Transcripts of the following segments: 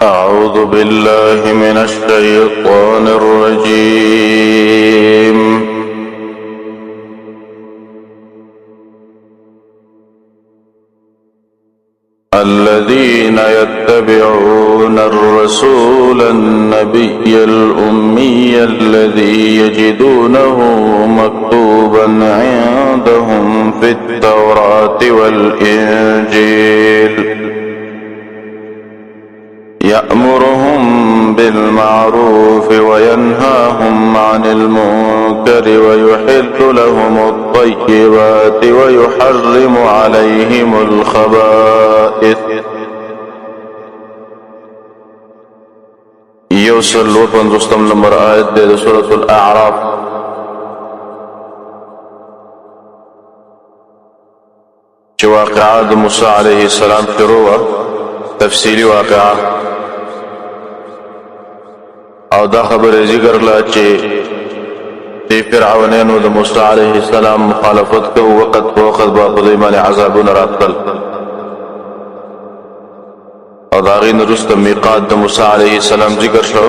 أعوذ بالله من الشيطان الرجيم. الذين يتبعون الرسول النبي الأمي الذي يجدونه مكتوبا عندهم في التوراة والإنجيل يأمرهم بالمعروف وينهاهم عن المنكر ويحل لهم الطيبات ويحرم عليهم الخبائث. يوصل وپنځوستم نمبر آیت د سورۃ الاعراف. چې واقعه د موسی علیه السلام شروع تفصیلی واقعه او دا خبر ذکر لا چې فرعونانو د موسی علیه السلام مخالفت کو وقت په وخت با خدای باندې عذابونه راتل او دا غي نرست میقات د موسی علیه السلام ذکر شو.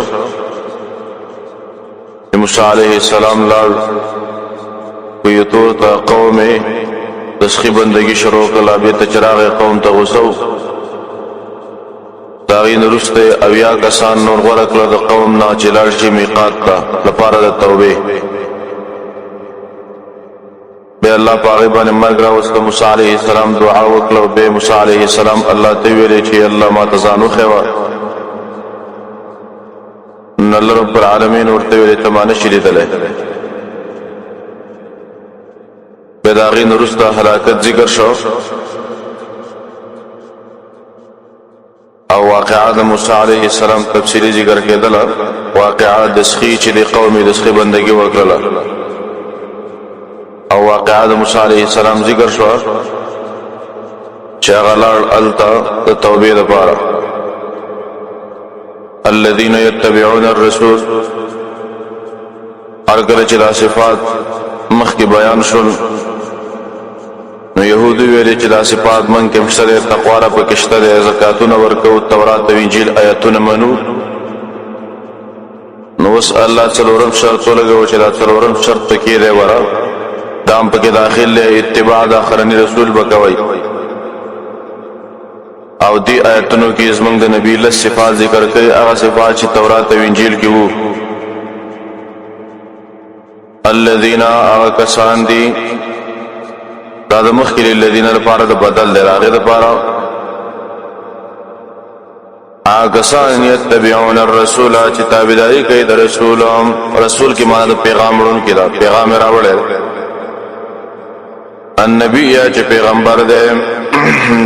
موسی علیه السلام لار کویتور ته قوم تسخی بندگی شروع کړه به ته چراغ قوم ته وسو داغین رسته اویا کسان نور غوړه کړه د قوم نه چې لاړ شي میقات ته لپاره د توبې. به الله پاک باندې مرګ راوسته موسی علیه السلام دعا وکړه. به موسی علیه السلام الله ته ویل چې الله ما تزانو خوا ان الله رب العالمین ورته ویل ته ما نشي لیدلې. به داغین رسته هلاکت ذکر شو او واقعه د موسی علیه السلام تفصیلی ذکر کېدله. واقعه د سخی چې د قومي د سخی بندگی وکړه او واقعه د موسی علیه السلام ذکر شو چې هغه لاړ الته د توبې لپاره. الذين يتبعون الرسول هرکله چې دا صفات مخکې بیان شول نو يهودو ویلي چې دا صفات من کې مشته تقوا را پکې شته زکاتونه ورکو تورات او انجیل آیاتونه منو. نو وس الله څلورم شرط ولګو چې دا څلورم شرط پکې دی ورا دام پکې داخل له اتباع د اخرنی رسول بکوي او دی آیاتونو کې زمونږ د نبی له صفات ذکر کوي هغه صفات چې تورات او انجیل کې وو. الذين کسان دي دا د مخکې الذين لپاره د بدل دی راغی لپاره کسان یتبعون الرسول چې تابعداري کوي د رسول. رسول کې معنی د پیغام ورونکي دا پیغام راوړل. النبی چې پیغمبر دی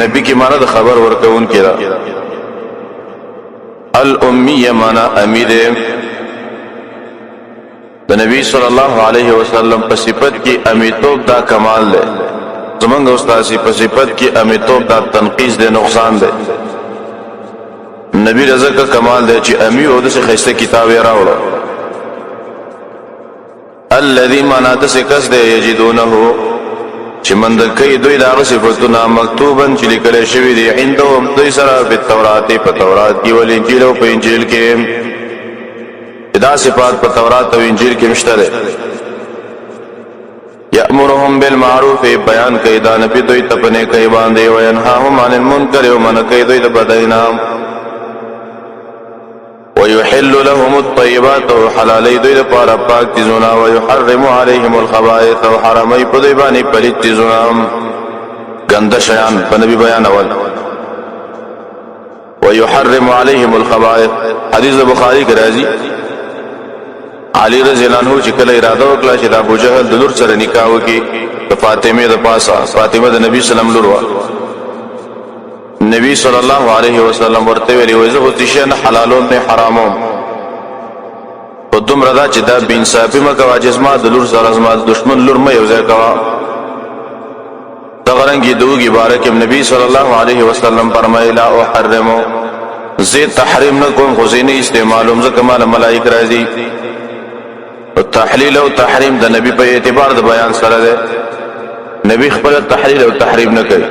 نبی کې معنی د خبر ورکوونکی دا. الامی معنی امی دی د نبی صلی الله علیه وسلم په صفت کې امیتوب دا کمال دی. زمونږ استاد په صفت کې امیتوب دا تنقیص دی نقصان دی. نبی رضا کا کمال دی چې امی او د څه خسته کتاب یې راوړو. الذي معنی د څه کس دی یجدونه چې مند کوي دوی دا صفاتونه مکتوبا چې لیکل شوی دی عندهم دوی سره په تورات په تورات کې ول انجیل او په انجیل کې دا صفات په تورات او انجیل کې مشته ده. یأمرهم بالمعروف بیان کوي دا نبی دوی ته په نیکۍ باندې او ينهاهم عن المنکر او من کوي دوی د بدعینا ويحل لهم الطيبات وحلال دوی لپاره پاک چیزونه ويحرم عليهم الخبائث او حرامي په دوی باندې پلیت چیزونه ګنده شیان په نبی بیان اول ويحرم عليهم الخبائث. حدیث بخاری کې راځي علی رضی الله عنه چې کله اراده وکړه چې د ابو جهل د لور سره نکاح وکړي د فاطمه د پاسه فاطمه د نبی سلام لور وا نبی صلی الله علیه وسلم ورته ویلي وای زه هوتی شي نه حلالون نه حرامون په دومره دا چې دا بې انصافي مکه واجز ما د لور سره زما دشمن لور مې یو ځای کوا. دغه رنګ دوږي بارک نبی صلی الله علیه وسلم فرمایلا او حرمو زه تحریم نه کوم خو زینه استعمالوم ځکه مال ملائک راځي. تحلیل او تحریم د نبی په اعتبار د بیان سره ده. نبی خپل تحلیل او تحریم نه کوي.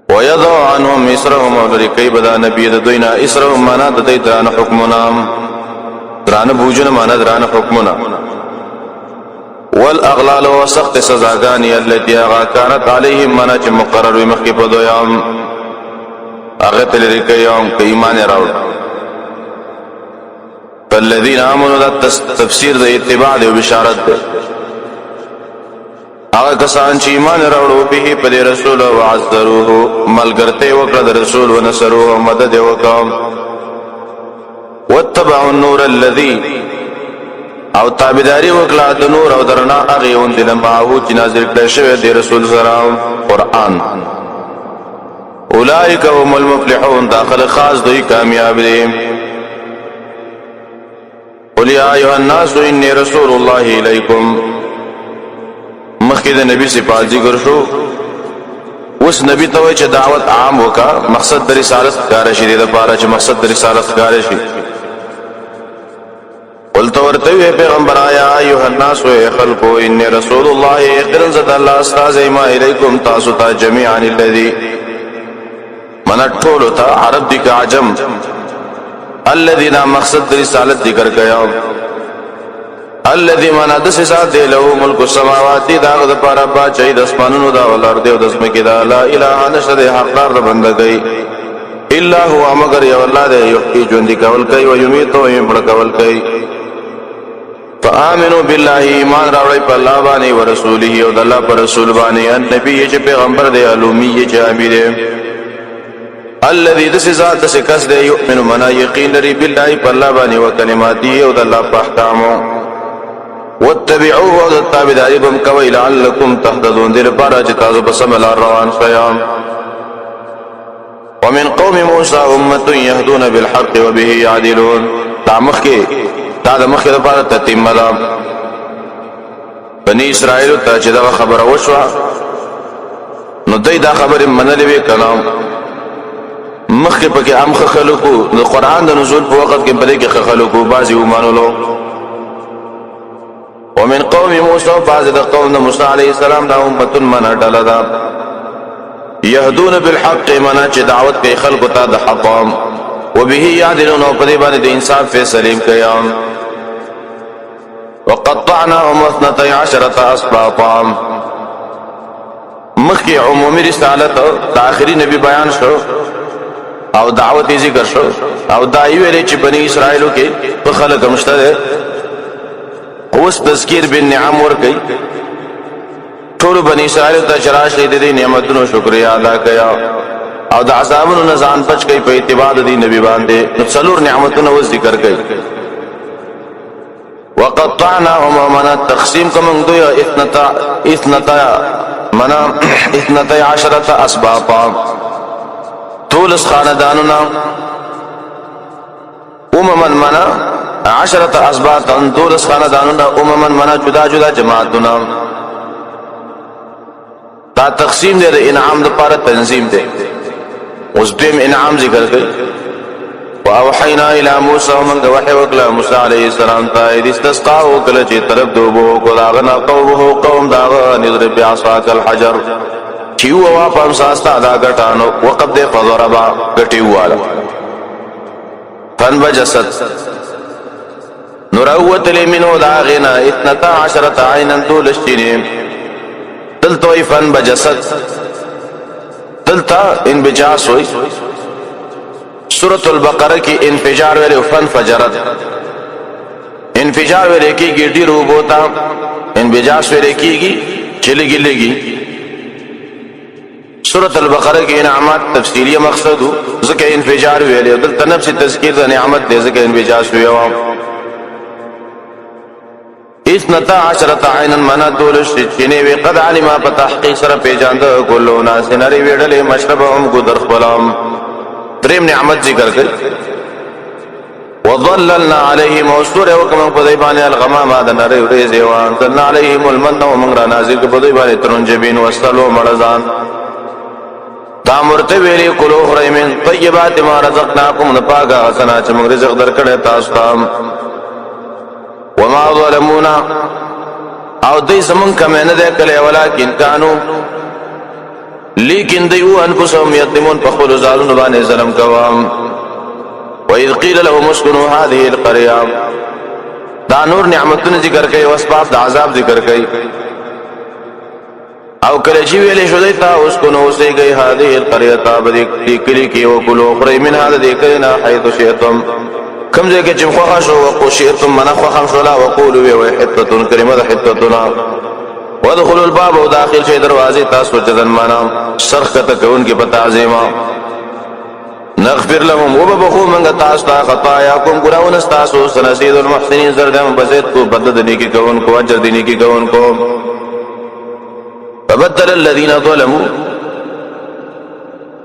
ويضع عنهم عنهم اسرهم ولرکی بدا نبی دوینا اسرهم مانا ددی دران حکمنا دران بوجنا مانا دران حکمنا والاغلال وسخت سزاگانی التي اغا كانت عليهم مانا چه مقرر وی مخی پدویام اغت لرکی یوم که ایمان راوڑ فالذین آمنوا دا تفسیر دا اتباع دا بشارت دا آغا کسان چی ایمان راوڑو به پدی رسول وعزروه ملگرتے وکرد رسول ونصروه مدد وکام واتبعوا النور الذي او تابداری وکلا د نور او درنا اغه وندل معه چې نازل کړی شوی دی رسول سلام قرآن اولئک هم المفلحون داخل خاص دوی کامیاب دي قل یا ایها الناس انی رسول الله الیکم مخکې د نبی صفات ذکر شو اوس نبی ته چې دعوت عام وکا مقصد د رسالت کار شي د لپاره چې مقصد د رسالت کار شي قلت ورتوی پیغمبر آیا ایوہ الناس و خلقو انی رسول اللہ اقرن زد اللہ استاز ایما الیکم تاسو تا جمیعان اللذی منٹھولو تا عرب دی کا عجم اللذی نا مقصد رسالت ذکر گیا اللذی منا دس ساتھ دے لہو ملک السماواتی داغ دا پارا باچائی دسمانونو دا والارد و دسمکی دا لا الہ نشد حقدار دا بندگئی اللہ ہوا مگر یا اللہ دے یحکی جوندی کول کئی و یمیتو یمڑ کول کئی فآمنوا بالله ایمان راوڑی پر اللہ بانی و رسولی و دلہ پر رسول بانی النبی یہ پیغمبر دے علومی یہ جامی دے الذي دس ذات دس کس دے یؤمن منا یقین لري بالله پر اللہ بانی و کلماتی و دلہ پر احکامو واتبعوه و تابداری بم کوئی لعلکم تحدثون دل پارا چتازو بسم اللہ روان شیام ومن قوم موسى امت يهدون بالحق وبه يعدلون تامخ کے دا مخکې لپاره تتمه ده بني اسرائیل ته چې دا خبره وشوه نو دوی دا خبرې منلې وې که نه مخکې پکې عام ښه خلکو د قرآن د نزول په وخت کې په دې کې ښه خلکو بعضې ومنلو ومن قوم موسی بعضې د قوم د موسی علیه السلام دا امتون منه ډله ده یهدون بالحق منه چې دعوت کوي خلکو ته د حق وبه یعدلون او په دې باندې د انصاف فیصلې کوي وقطعناهم 12 اسباطا مخی عمومی رسالت دا آخری نبی بیان شو او دعوت ذکر شو او دائی ویلے چی بنی اسرائیلو کے خلق مشتد اوس تذکیر بن نعم ورکی ټول بنی اسرائیل ته چراش دې نعمتونو شکریا ادا کیا او د عذابونو نه ځان بچ کړي په اتباع د نبی باندې څلور نعمتونو ذکر کړي وقطعناهم ومنا تقسیم کوم دوی 12 اسباطا طولس خانداننا منا 10 اسباطا طولس خانداننا منا جدا جدا جماعتنا دا تقسیم دے انعام دا پارا تنظیم دے اس دیم انعام ذکر کر وَأَوْحَيْنَا إِلَى مُوسَى وَمَنْ وَحِي وَكْلَى مُوسَى علیہ السلام تا اِذِ اسْتَسْقَاهُ کل چی طرف دوبو کو داغنا قومه قوم داغا نضرب بعصاك الحجر چیو واپا امساستا دا گٹانو وقب دے فضربا گٹیو والا فانبجست نروت لمنو داغنا 12 عینا دولشتینیم دلتوی فانبجست دلتا انبجاس ہوئی سورة البقرہ کی انفجار ویلے فانفجرت انفجار ویلے کی گی ڈیر ہوتا انبجاس ویلے کی گی چلی گی لگی سورة البقرہ کی انعامات تفصیلی مقصد ہو ذکر انفجار ویلے دلتا نفس تذکیر دا نعمت دے ذکر انبجاس ویلے 12 عینا منا دولش چینی قد علما پتحقیق سر پیجاند کلو ناس نری ویڈلی مشربهم کو درخبلام دریم نعمت ذکر کر وظللنا علیہم وسور وکم پدیبان الغمام آدن نری وریزی وانزلنا علیہم المن ومنگرا نازل پدیبان ترنجبین وستلو مرزان تامرت ویلی کلو خریمین طیبات ما رزقناکم نپاگا حسنا چمگ رزق در کڑے تاستام وما ظلمونا او دی زمن کمین دے کلے ولیکن کانو لیکن دیو انفسهم یظلمون فخلوا ظالمون باندې ظلم کوام. وإذ قيل لهم اسكنوا هذه القرية دا نور نعمتونه ذکر کوي او اسباب د عذاب ذکر کوي. او کله چې ویلې شو دیتا اسكنوا اوسېږئ هذه القرية بدې کلی کې او کلوا خورئ من هذا ذکرنا حيث شئتم کوم ځای کې چې خوښه شو او شئتم من خوښه شو لا وقولوا وحطة كلمه حطتنا وادخلوا الباب او داخل شي دروازه تاسو جزن معنا سرخ کته کون کې پتا عظیما نغفر لهم وبخو من تاسو خطاياكم غراون تاسو سنزيد المحسنين زردم بزيد کو بدد نیکی کون کو اجر دینی کی کون کو. فبدل الذين ظلموا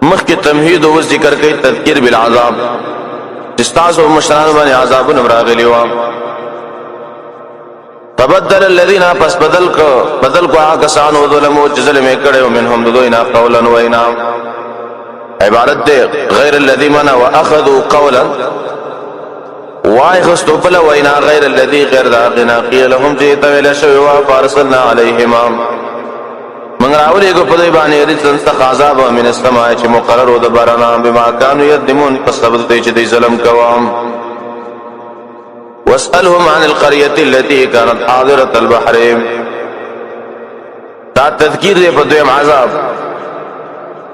مخک تمهید او ذکر کوي تذکیر بالعذاب استاسو مشران باندې عذاب نمراغلی و. فبدل الذين پس بدل کو آکسانو ظلمو ظلم کړو منهم دوینا قولا وینا عبارت دے غیر الذي منا واخذوا قولا واخذوا بلا وینا غیر الذي غیر ذاقنا قيل لهم جئت الى شوا فارسلنا عليهما من راولې کو په دې باندې رسل استخاذاب من السماء چې مقرر و د بارنا بما كانوا يظلمون فسبب دې چې دې ظلم کوام. واسألهم عن القرية التي كانت حاضرة البحر دا تذکیر دے په دویم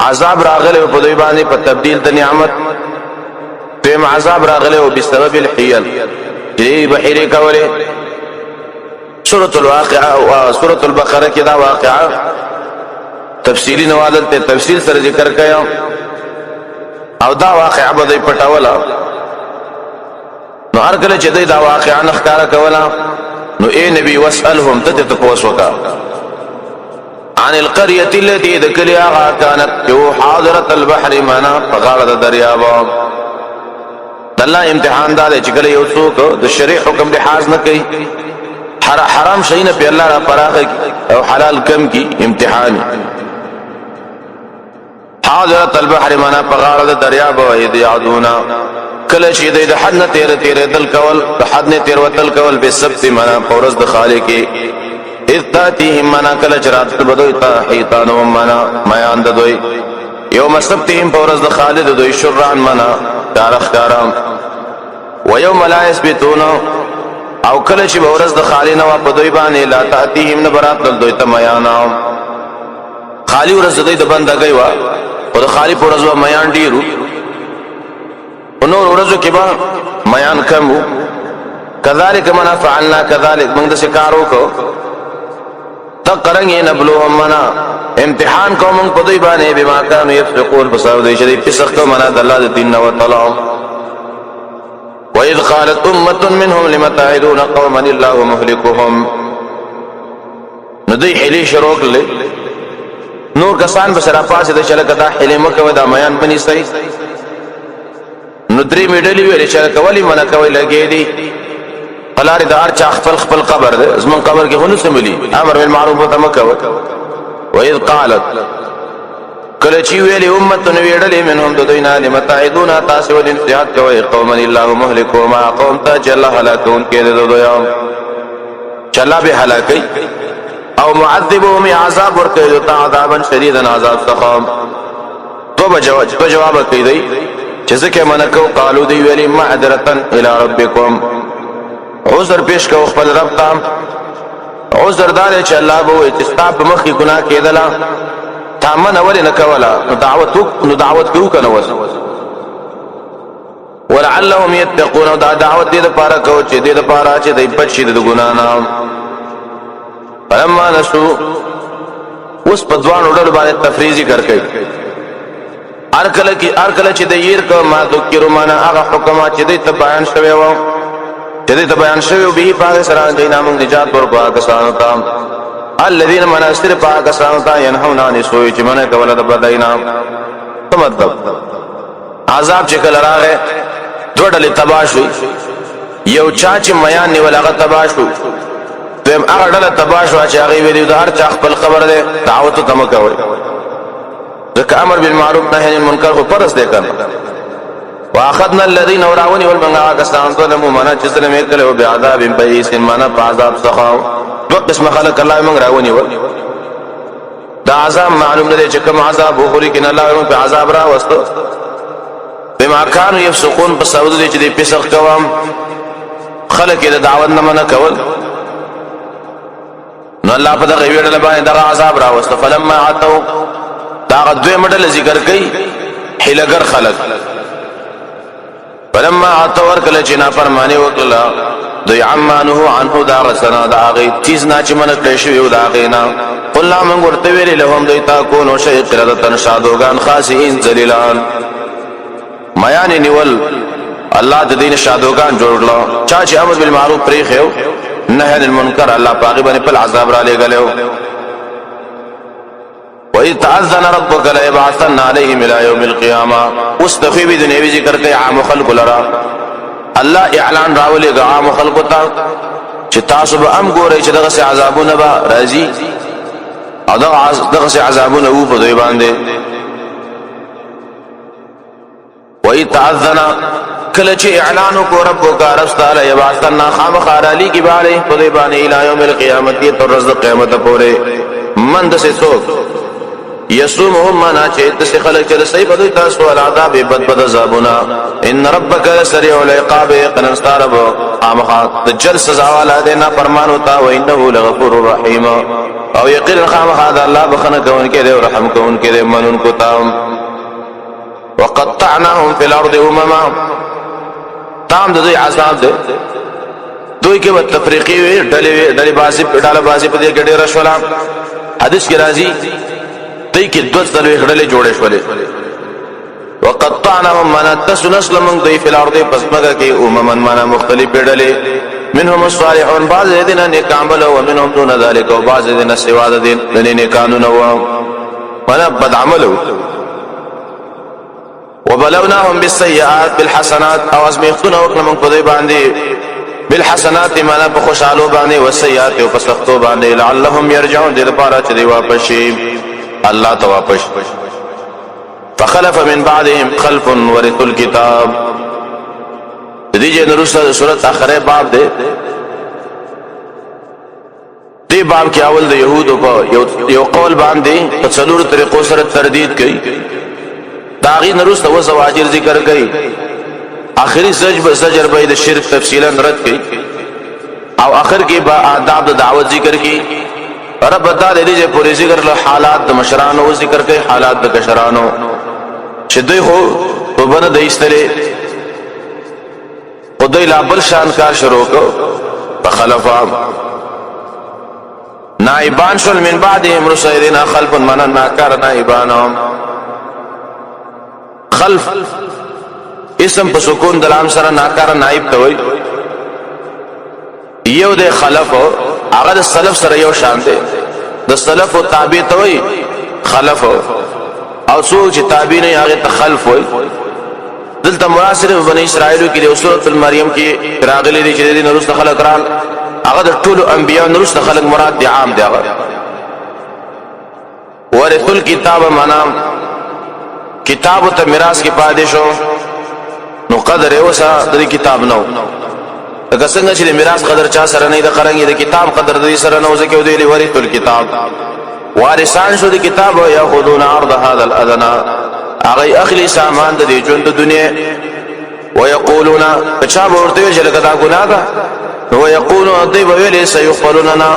عذاب راغله په دوی باندې په تبديل د نعمت دویم عذاب راغله بسبب الحيل دې بحیره کوله. سورة الواقعة او سورة البقرة کې دا واقعه تفصیلی نوادل ته تفصیل سره ذکر کړه او دا واقعه به پټاوله نو هر کله چې دا واقعا نخکاره کولا نو اے نبی واسألهم تتپوس وکا عن القرية التي ذكرها كانت حاضرة البحر منا فغاړه دریاب. الله امتحان دا چې کله یو څوک د شریع حکم لحاظ نه کوي حرام شي نه په الله را پراخه او حلال کم کی امتحان. حاضرة البحر منا فغاړه دریاب او یعدونا کله چې د حد نه تیر دل کول د حد نه تیر وتل کول به سبت معنا فورز د خالق اذ تاتيهم معنا کله چرات بدوي تا حيتان معنا میان د دوی یوم سبتهم فورز د خالد دوی شرعن معنا تارخ کارام ويوم لا يثبتون او کله چې فورز د خالد نو په دوی باندې لا تاتيهم نبرات د دوی ته میان خالی ورځ دوی د بندګي وا او د خالد ورځ و میان ډیرو نور ورځو کې با میان کم کذالک منا فعلنا کذالک موږ د شکارو کو تقرنګ نبلوهم منا امتحان کوم په دوی باندې بما كانوا يفسقون بسبب دې چې فسق کو منا د الله د دین او تعالی. واذ قالت امه منهم لم تعدون قوما الله مهلكهم ندی حلی شروع کړل نور کسان بسرا پاسه د چل کدا حلی مکه ودا میان بنی سي نو درې میډلې ویل چې کولی منه کوي لګې دي قلار دار چا خپل قبر ده زمون قبر کې هونه سملی امر بالمعروف وتمکو. واذ قالت کله چې ویلې امه نو ویډلې منهم دوینا لمتعدون تاسو ول انتهاء کوي قوم الله مهلكهم قوم ته جل هلاكون کې دویام چلا به هلاکي او معذبهم عذاب ورکوي ته عذابا شديدا عذاب سخام. تو جواب کوي چې ځکه منکو قالو دی ویلی معذرتن الى ربکم عذر پیش کو خپل رب ته عذر دار چې الله به چې ستاب مخې ګناه کېدلا تامن اول نه کولا نو دعوت کو کنه وس ولعلهم يتقون دا دعوت دې لپاره کو چې دې لپاره چې دې بچی د ګناه نه. فلما نسو اوس په ځوان وړل باندې تفریزی کړکې ارکل چې د ير کو ما ذکر معنا هغه حکمات چې د بیان شوی و چې د بیان شوی به په سره د نامو نجات ورکو کسانو ته الذين مناصر پاک کسانو ته ينهون عن سوء چې منه کوله د بداینا. مطلب عذاب چې کله راغې دوړلې تباشوي یو چا چې میان نیول هغه تباشو تم هغه ډله تباشو چې هغه ویلي د هر چا خپل خبر ده دعوت ته مکوي ذکر امر بالمعروف نهي عن المنکر خو پرس دې کړه. واخذنا الذين وراوني والمنغا كسان ظلموا منا جسلم کله به عذاب بئس منا عذاب سخاو دو قسم خلق الله من راوني دا عذاب معلوم نه چې کوم عذاب وګوري کین الله په عذاب را وستو بما كانوا يفسقون په سبب دې چې دې فسق کوم خلک دې دعوت نه منع کول نو الله په دغه ویډل باندې دا عذاب را وستو فلما عتوا دا دوی مډل ذکر کوي حیلګر خلک فلما عتوا ورکل چې نافرمانی وکړه دوی عمانه عنه دا غسنا دا غي چیز نه چې من کړی شو دا غینا قلنا من ورته ویل لهم دوی تا کو نو شي قرادتن شادوغان خاصین ذلیلان میان نیول الله د دین شادوغان جوړلو چا چې امر بالمعروف پرې خو نهي عن المنکر الله پاغي باندې په عذاب را لګلو وَإِذْ تَأَذَّنَ رَبُّكَ لَيَبْعَثَنَّ عَلَيْهِمْ إِلَى يَوْمِ الْقِيَامَةِ استخفي بدنيوي ذکر کوي عام خلق لرا الله اعلان راولې عام خلق ته چې تاسو به ام ګورئ چې دغه عذابونه به راځي او دغه عذابونه وو په دوی باندې وَإِذْ تَأَذَّنَ کله چې اعلان وکړ ربک رب تعالی یبعثنا خامخارالی کی باندې په دوی باندې الى یوم القیامت تر ورځ قیامت پورې من د څوک یسومهم منا چې د خلک چې رسي په دوی تاسو العذاب بد عذابنا ان ربک لسریع العقاب قنسترب خامخا د جل سزا والا دینا فرمان ہوتا و انه لغفور رحیم او یقین خامخا الله بخنه کون کې او رحم کون کې منون کو تام وقطعناهم في الارض امما تام د دوی عذاب ده دوی کې و تفریقی وی ډلې بازي په دې کې ډېر شولا حدیث کې راځي دوی کې دوه ډلې جوړې شولې وقطعناهم من تسنسل من دوی في الارض پس مګه کې امما معنا مختلف ډلې منهم الصالحون بعض الذين نكمل ومنهم دون ذلك وبعض الذين سوا الذين كانوا ولا بد عملوا وبلوناهم بالسيئات بالحسنات او ازمختنا وکړم په دې باندې بالحسنات معنا په خوشالو باندې والسيئات او په سختو باندې لعلهم يرجعون دې لپاره چې دی واپس شي الله ته واپس فخلف من بعدهم خلف ورثوا الكتاب دې جنرال سورۃ اخره باب دې باب کې اول د يهودو په یو قول باندې په څلور طریقو سره تردید کوي داغی نرست و زواجر ذکر گئی آخری زجر بای د شرک تفصیلا رد کی او آخر کی با آداب د دعوت ذکر کی رب بتا دے دیجئے پوری ذکر حالات د مشرانو ذکر کی حالات د کشرانو شدوی ہو تو بند ایستلے خدوی لابل شان کار شروع کو فخلفا نائبان شل من بعدهم رسیدنا خلف منا ناکار نائبانهم خلف اسم په سکون د لام سره ناکاره نائب ته وای یو د خلف هغه د سلف سره یو شان دی د سلف او تابع ته وای خلف او څوک چې تابع نه هغه ته خلف وای دلته مراسل بنی اسرائیل کې د سورۃ المریم کې راغلي دي چې د نورست خلق رال هغه د ټول انبیا نورست خلق مراد دي عام دی هغه ورث الكتاب معنا کتاب ته میراث کې پاتې شو نو قدر یې وسه د کتاب نو دا څنګه چې میراث قدر چا سره نه د قرنګي د کتاب قدر د سره نو ځکه دوی ورث الكتاب وارثان شو د کتاب او یاخذون عرض هذا الادنى هغه اخلي سامان د ژوند د دنیا ويقولون چا ورته چې لکه دا ګناه ده نو یقولون دوی ویل سيغفروننا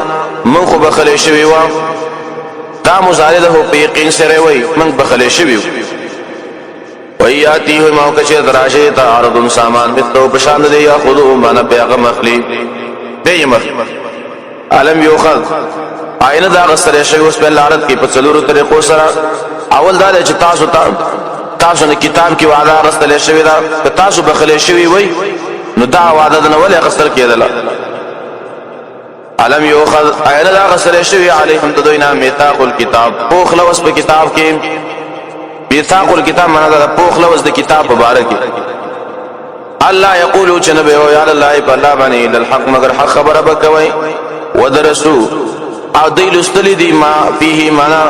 من خو بخل شوی و دا مزارع له په یقین سره وای من بخل شوی ویاتی ہوئی ماو کچھ دراشے تا عرض سامان مثلو پشاند دے یا خودو مانا پیغم مخلی دے یہ مخلی علم یوخد آئین دا غستر شوی اس پہ اللہ عرض کی پچلور طریقو سرا اول دا دے چھ تاسو نے کتاب کی وعدہ غستر شوی دا تاسو بخلی شوی وی نو دا وعدہ دن ولی غستر کی دلا علم یوخد آئین دا غستر شوی علیہم تدوینا میتاق الكتاب پوخ لوس پہ کتاب کی میثاق الكتاب معنا دا پوخ لوز د کتاب مبارک الله یقول جنبه او یا الله بالله باندې الحق مگر حق خبره بکوي ودرسو او دیل استلی دی ما فيه معنا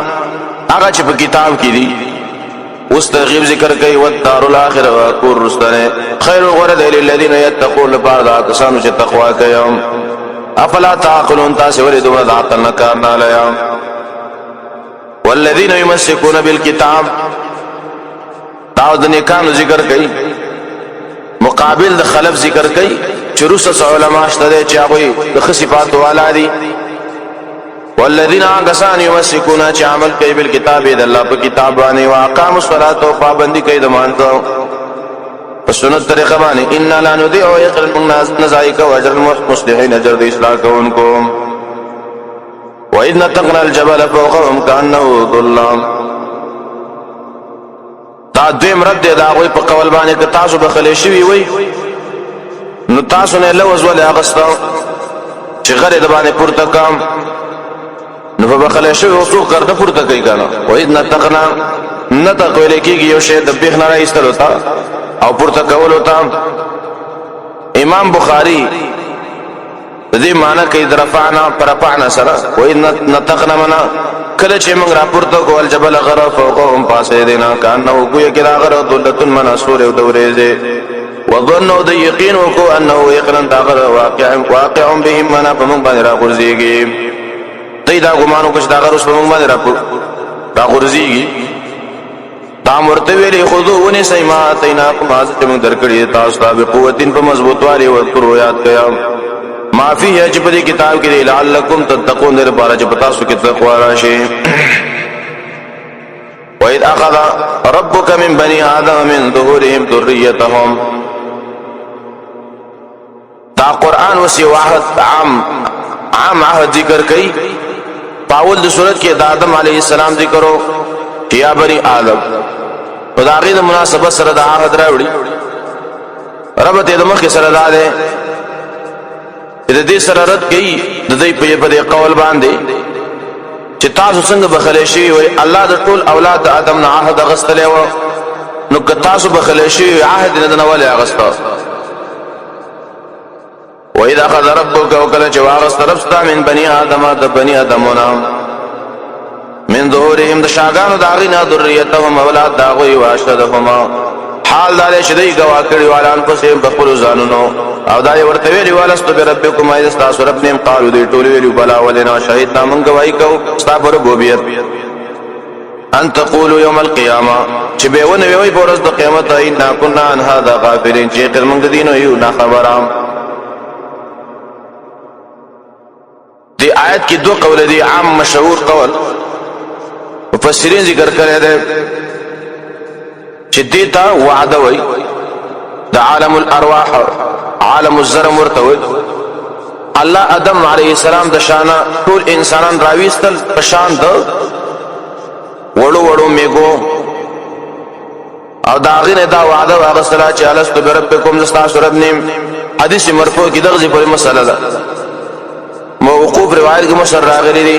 هغه چې په کتاب کې دي اوس ترغیب ذکر کوي والدار الاخره وقور رستنه خیر غرد للذین یتقون بعد کسانو چې تقوا کوي افلا تعقلون تاسو ولې دوه عقل نه کار نه لیا والذین یمسکون بالکتاب دا د نیکانو ذکر کوي مقابل د خلف ذکر کوي چې رسل علماء شته چې هغه د صفات والا دي والذین آگسان یمسکون چې عمل کوي بالکتاب د الله په کتاب باندې واقاموا الصلاة او پابندي کوي د مانځه په سنت طریقه باندې ان لا نضيع اجر المنازعين واجر المصلحين اجر د اصلاح کوونکو وإذ نتقنا الجبل فوقهم كأنه ظلام دا دویم رد دی دا غوی په قول باندې که تاسو بخلی شوي وي نو تاسو نه لوز ولې اغستا چې غره د باندې پورته کام نو په بخلی شوي وڅوک غرده پورته کوي کنه وإذ نتقنا نتق ویل کېږي یو شی د بیخ نه راایستل ہوتا او پورته کول ہوتا امام بخاری دې معنا کوي درفعنا پرپعنا سره وإذ نتقنا منا کله چې موږ راپورته کول جبل غره فوقهم پاسې دینا کانه کوی کې راغره دولتن منصور او دورېزه وظنوا د یقین کو انه یقینا داغره واقع بهم منا په موږ باندې راغورځيږي دې دا ګمانو کښ داغره اوس په موږ باندې راغورځيږي دا مرته ویلي خذو ونی سیما تیناکم از چې موږ درکړي تاسو ته قوتین په مضبوطوالي او کړو یاد کیا معافی ہے چې په دې کتاب کې لعلکم تتقون در بارا چې پتا سو کې تقوا راشي وإذ أخذ ربك من بني آدم من ظهورهم ذريتهم دا قرآن وسی واحد عام عهد ذکر کئی پاول د صورت کې د آدم علیه السلام ذکرو یا بني آدم په دا غي د مناسبت سره د عهد راوړي رب ته د مخ سره ده د دې سره رد کړي د دې په دې قول باندې چې تاسو څنګه بخلی شي وي الله د ټول اولاد د آدم نه عهد غستلې و نو که تاسو بخلی شي عهد نه ولې غستا وإذا أخذ ربك وكل جواغس طرفستا من بني آدم د بني آدمنا من ظهورهم د شاګانو داغینا ذریتهم اولاد داغوي واشهدهما حال دار شدی گوا کړي والان پسې بخلو ځانونو او دا ورته ویلی والست بربکم ایذ تاسو رب نیم قالو دې ټول ویلو بلا ولنا شهید نام گواہی کو استغفر ربوبیت ان تقولوا يوم القيامه چې به ونه وي پورز د قیامت ان كنا عن هذا غافلين چې تر موږ دینو یو نه خبرام دی آیت کې دوه قول دي عام مشهور قول مفسرین ذکر کړی دی چې دیتا وعده وي د عالم الارواح عالم الذر مرتوي الله آدم علیه السلام د شانه ټول انسانان راويستل په شان د وړو وړو میګو او دا غینه دا وعده هغه سره چې الست بربکم استاسو رب نیم حدیث مرفوع کې دغه په مسله ده موقوف روایت کې مشر راغلي دي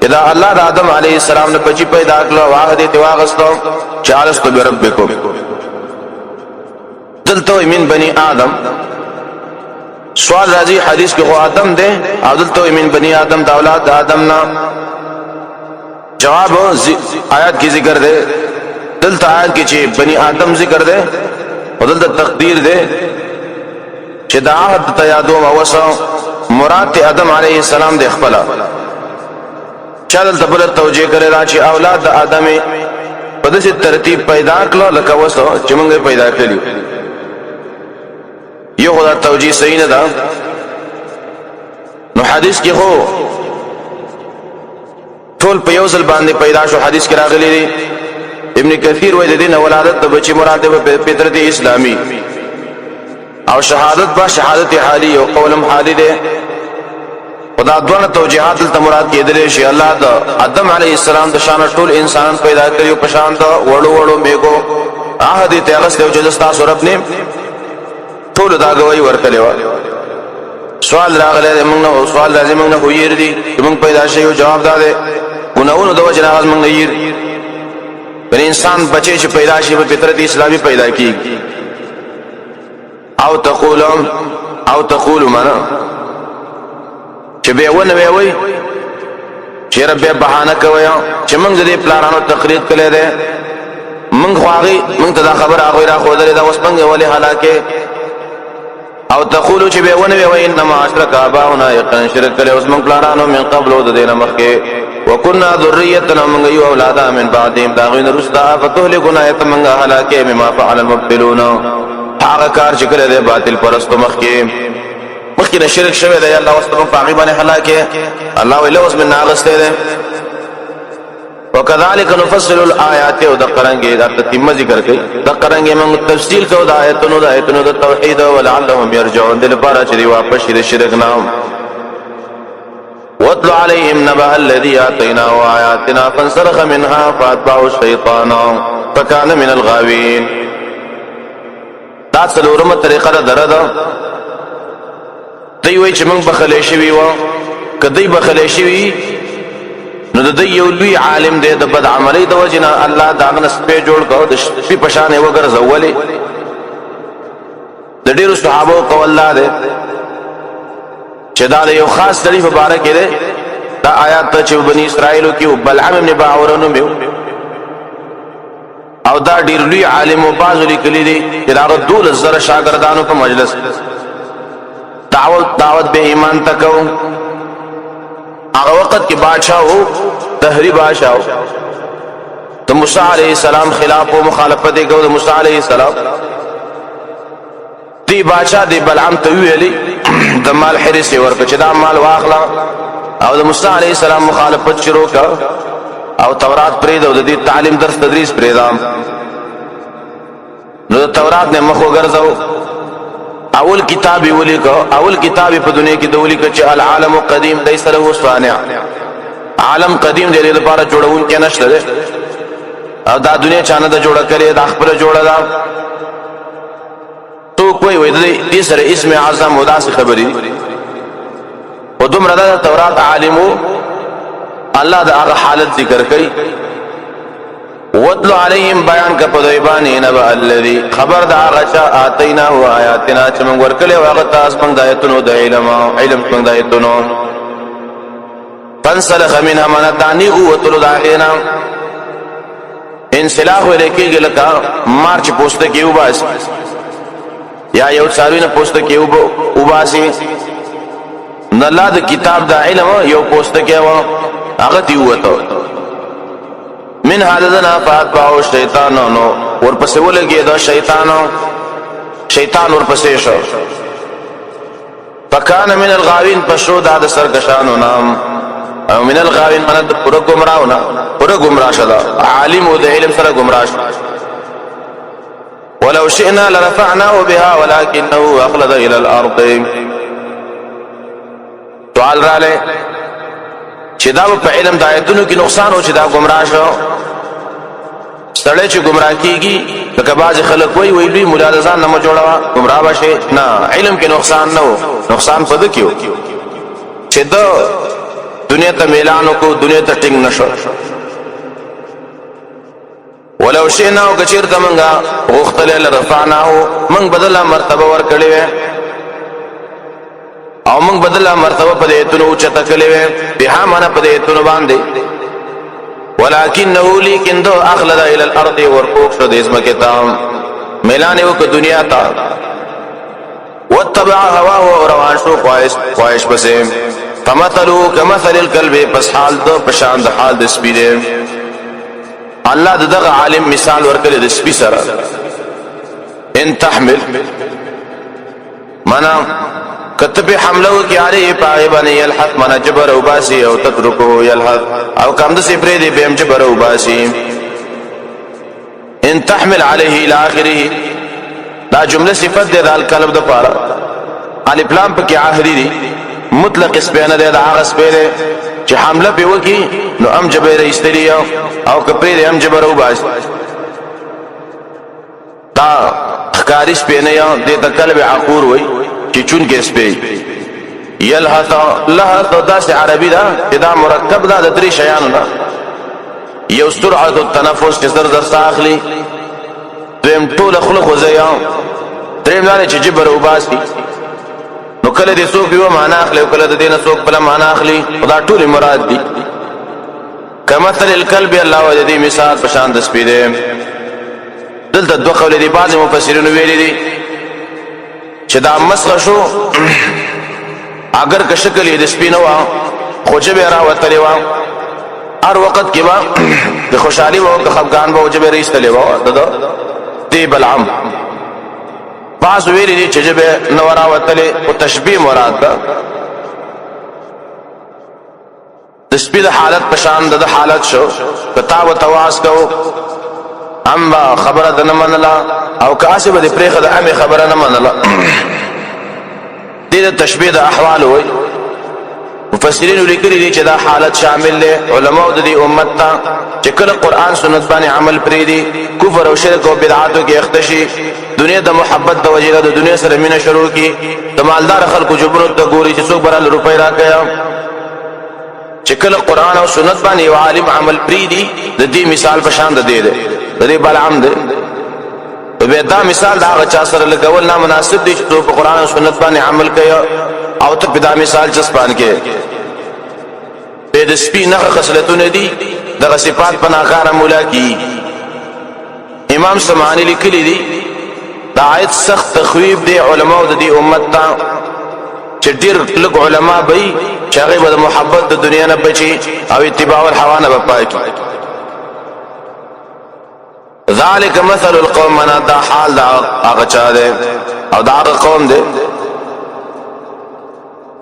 اذا الله د آدم علیه السلام نه بچی پیدا کړو واحده تی واغستو چې الست بربکم دلته من بني آدم سوال راځي حدیث کې خو آدم ده او دلته من بني آدم د اولاد د آدم نه جواب آیات کی ذکر ده دلته آیات کې چې بني آدم ذکر ده او دلته تقدیر ده چې دا عهد ته یادوم اوسه مراد آدم علیه السلام د خپل چل تبل توجیه کړي را چې اولاد د آدم په داسې ترتیب پیدا کړل لکه وسه چې موږ پیدا کړیو یو خدا توجیه صحیح نه ده نو حدیث کې هو ټول په یو ځل باندې پیدا شو حدیث کې راغلی دی ابن کثیر وایي د دین ولادت د بچی مراد په فطرت اسلامی او شهادت با شهادت حالی او قولم حالی ده خدا دوه توجیهات ته مراد کېدل شي الله د آدم علیه السلام د شان ټول انسانان پیدا کړیو په شان د وړو وړو میګو عهد ته غس له جلستا سورب نه ټول دا غوي ورکړي و سوال راغله موږ نو سوال لازم موږ نه هویر دي موږ پیدا شي او جواب ده ګناونو د وجه راز موږ نه یې بل انسان بچي چې پیدا شي په فطرت اسلامي پیدا کیږي او تقولوا معنا چې به ونه وي چې رب بهانه کوي چې موږ دې پلانونو تقریر کړل دي موږ خواغي موږ ته دا خبر هغه را خو درې دا اوس موږ ولې هلاکه او تقولوا چې به ونه وي انما اشرك اباؤنا يقن شرک کړي اوس موږ پلانونو من قبل د دینه مخکې وكنا ذريتنا من یو اولادا من بعدهم داغین رسدا فتهلكنا يتمنغا هلاکه بما فعل المبطلون هغه کار چې کړی دی باطل پرستو مخکې نه شرک شوی دی الله واستو پاغي باندې هلاکه الله ویل اوس من ناغسته دی وكذلك نفصل الآيات ودقرنګي دا تتمه ذکر کوي دقرنګي موږ تفصیل کوو د آیاتونو د توحید ولعلهم يرجعون دل بارا چې واپس شي شرک نام واتل عليهم نبأ الذي آتيناه آياتنا فانسلخ منها فاتبعه الشيطان فكان من الغاوين دا څلورمه طریقه ده دوی وایي چې موږ بخلې شوي وو کدی بخلې شوي نو د یو لوی عالم دی د بد عملی د وجنه الله داغه سپې جوړ کړو د سپې پشانې وګرځولې د ډیرو صحابه کو الله دی چې دا یو خاص طریق مبارک دی دا آیات چې بنی اسرائیل کې بلعم ابن باور نو میو او دا ډیر لوی عالم او باز لیکلی دی چې دا دول زره شاګردانو په مجلس دعوت به ایمان تکو هغه وخت کې بادشاہ وو دهری بادشاہ د موسی علیہ السلام خلاف او مخالفت یې کوي د موسی علیہ السلام دی بادشاہ دی بلعم ته ویلي د مال حرس ورکړه چې دا مال واخلا او د موسی علیہ السلام مخالفت شروع کړ او تورات پرې د دې تعلیم درس تدریس پرې دام نو تورات نه مخ وګرځاو اول کتاب ولیکو اول کتاب په دنیا کې د ولیکو چې العالم قدیم ليس له صانع عالم قدیم دی لپاره جوړون کې نشته او دا دنیا چانه د جوړه کړي د خپل جوړه دا تو کوئی وې دې سره اسم اعظم وداس خبري او دومره د تورات عالمو الله دا هغه حالت ذکر کوي وَاتْلُ عَلَيْهِمْ بیان کا پدویبانی نبأ الذی خبر دا غچا آتینا و آیاتنا چې موږ ورکړې واغه تاسو موږ د آیاتونو د علم موږ د آیاتونو فانسلخ منها من تعنی وتلو داغینا انسلاخ ولیکيږي لکه مارچ پوسټ کې وباس یا یو څاروینه پوسټ کې وباسي نلا د کتاب د علم یو پوسټ کې و هغه دی وته من حدثنا فاتبعه الشیطان نو ورپسې ولګي دا شیطان ورپسې شو فکان من الغاوین پشو دا د سرکشانو نام او من الغاوین من د پورا گمراهونه پورا گمراه شدا عالم او د علم سره گمراه شو ولو شئنا لرفعناه بها ولكنه اخلد الى الارض سوال را لې چې دا په علم د آیتونو کې نقصان او چې دا گمراه شو سړی چې گمراه کیږي لکه بعض خلک وایي لوی مولا د ځان نه جوړوا گمراه بشي نه علم کې نقصان نه و نقصان پد کیو چې دا دنیا ته اعلان کو دنیا ته ټینګ نشو ولو شئنا وکچیر تمنګا غختل لرفعناه من بدله مرتبه ور کړی او موږ بدله مرتبه په ایتونو اوچته کړې وې به معنا په ایتونو باندې ولکنه لیکن دو اخلد الى الارض ورقوق شو د اسمه تام ميلان یو کو دنیا تا واتبع هواه روان شو خواهش پسې فمثلوا كمثل الكلب پس حال دو پشان د حال د سپیره الله دغه عالم مثال ورکړي د سپی سره ان تحمل معنا کتب حملو کی علی پاغبن یلحق من جبر او باسی او تترکو یلحق او کم د سفری دی بهم جبر او باسی ان تحمل علیه الى اخره دا جمله صفت دی د کلب د پاره الف لام په کې اخری دی مطلق اسبانه دی د هغه سپیره چې حمله به وکي نو ام جبر استری او کپری دی ام جبر او باسی دا خکاری سپینه یا د کلب عقور وای چې چون کې سپي یلحط لحط داس عربي دا چې دا مرکب دا د درې شیانو نه یو سرعت التنفس چې زر ساخلی دیم ټول خلق وزیا دریم دا چې جبر او باسي نو کله دې څوک یو معنا اخلي او کله دې نه څوک بل معنا اخلي دا ټول مراد دي کمثل الكلب الله ودې مثال په شان د سپي دی دلته دوه قول دي بعض مفسرین ویلي دي چې دا مسخ شو اگر که شکل یې د سپینو خو جبه را وتلی و هر وقت کې با د خوشحالي وو که خفګان به جبه ریستلې وو د دی بلعم بعض ویلي دي چې جبه نو راوتلې او تشبیه مراد ده د سپي د حالت پشان د حالت شو کتا و تواس کو اما خبره د نه منله او کاسبه د پرېخه د امه خبره نه منله دې تشبیه د احوال وي مفسرین لیکلي دي چې دا حالت شامل له علماء د دې امت ته چې کله قران سنت باندې عمل پرې دي کفر او شرک او بدعاتو کې اختشي دنیا د محبت د وجې د دنیا سره مینه شروع کی د مالدار خلکو جبرت د ګوري چې څوک برال روپۍ راکیا چې کله قران او سنت باندې یو عالم عمل پرې دي د دې مثال په شان د دې بلعم ده به دا مثال دا چا سره لګول نه مناسب دي چې په قران او سنت باندې عمل کوي او ته په دا مثال جسپان کې په د سپي نه خصلتونه دي د صفات په ناکاره مولا کی امام سمعانی لیکلی دي دا آیت سخت تخویب دی علماء د دې امت ته چې ډېر لږ علما به چې هغه د محبت د دنیا نه بچي او اتباع الهوا نه پای کی ذالک مثل القوم من دا حال دا هغه چا ده او دا هغه قوم ده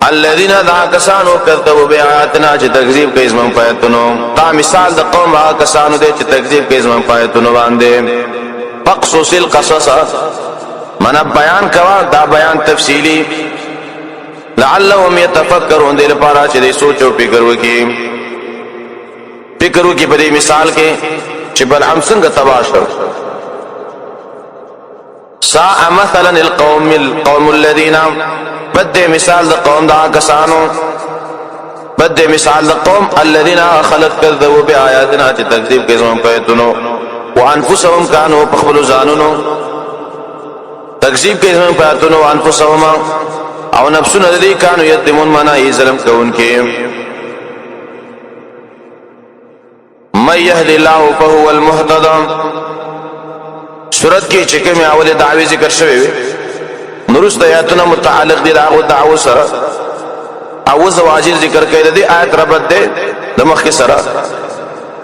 الذين دا کسانو کذبوا بیااتنا چې تکذیب کوي زمون پایتونو دا مثال د قوم هغه کسانو ده چې تکذیب کوي زمون پایتونو باندې فقصص القصص من بیان کوا دا بیان تفصیلی لعلهم يتفکرون دې لپاره چې دې سوچ او فکر وکړي په دې مثال کې چې بلعم څنګه تباہ شو ساء مثلا القوم الذين بد مثال د قوم دا کسانو بد مثال د قوم الذين خلق كذبوا بآياتنا چې تکذیب کوي زموږ په ایتونو وانفسهم كانوا بخبل زانونو تکذیب کوي زموږ په ایتونو وانفسهم او نفسونه دې كانوا يظلمون معنا یې ظلم کوونکي من يهد الله فهو المهتد سورت کې چې کومه اوله دعوی ذکر شوی نورست آیاتونه متعلق دي دغه دعوه سره او زواجر ذکر کوي د دې آیت ربط ده د مخ سره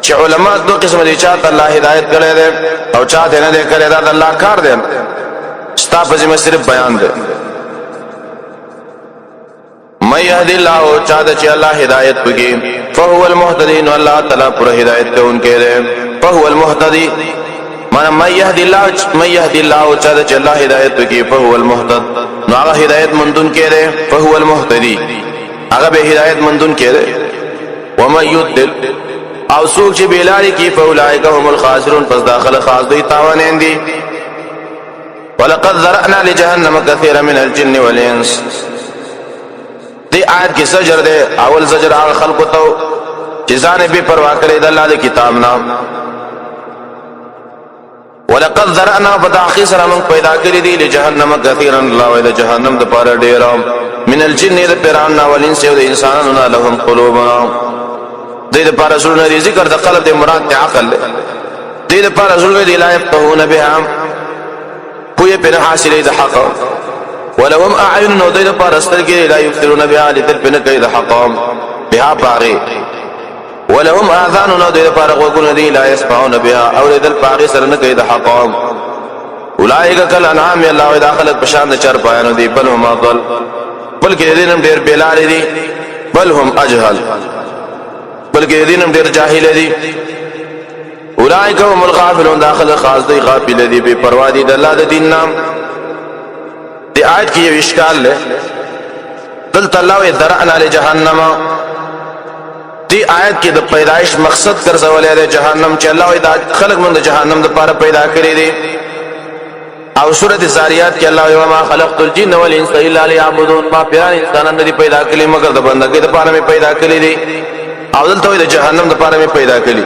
چې علما دو قسم دي چاته الله هدایت کړي ده او چاته نه ده کړي ده الله کار ده ستا په ذمہ صرف بیان ده من يهد الله چاته چې الله هدایت وکړي فهو المهتدين الله تعالی پر ہدایت کو ان کے دے فهو المهتدي معنی من يهد الله چاہے چې الله ہدایت کی فهو المهتد نو هغه ہدایت مندون کے دے فهو المهتدي هغه به ہدایت مندون کے دے ومن يضلل او سوق چې بیلاری کی فاولئک هم الخاسرون پس داخل خاص دوی تاوانین دي ولقد ذرأنا لجهنم كثيرا من الجن والانس دی آیت کی زجر دے اول زجر آغا خلق تو جزانے بھی پرواہ کرے دا اللہ دے کتاب نام ولقد ذرأنا فتاقی سرامن پیدا کری دی لجہنم کثیرا اللہ ویدہ جہنم دا پارا دیرا من الجن دا پیراننا والانس دا انساننا لهم قلوبنا دی دا پارا ظلم دی ذکر دا قلب دی مراد دی عقل دی دا پارا ظلم دی لا یفتحون بها پوئے پہ حاصل دا حقا ولهم اعین نو دې پر استر کې لا یفترون بها لتل بن کید حقام بها باغي ولهم اذان نو دې پر غوګون دي لا يسمعون بها او لتل باغي سر نه کید حقام اولئک کل انعام الله داخلت بشان چر پایانو دي بل هم ضل بلکې دې نم ډیر بلال دي بل هم اجهل بلکې دې نم ډیر جاهل دي اولئک هم الغافلون داخل خاص دي غافل دي بے پروا دي د الله د دین نام دی آیت کی یہ اشکال لے دلت اللہ ذرأنا لجہنم دی آیت کی دا پیدائش مقصد کر سوالے دے جہنم چی اللہ دا خلق من دا جہنم دا پارا پیدا کری دی او سورت زاریات کی اللہ وما خلقت الجن والانس الا لیعبدون ما پیران انسانان دی پیدا کری مگر دا بندگی دا پارا میں پیدا کری دی او دلتا دا جہنم دا پارا میں پیدا کری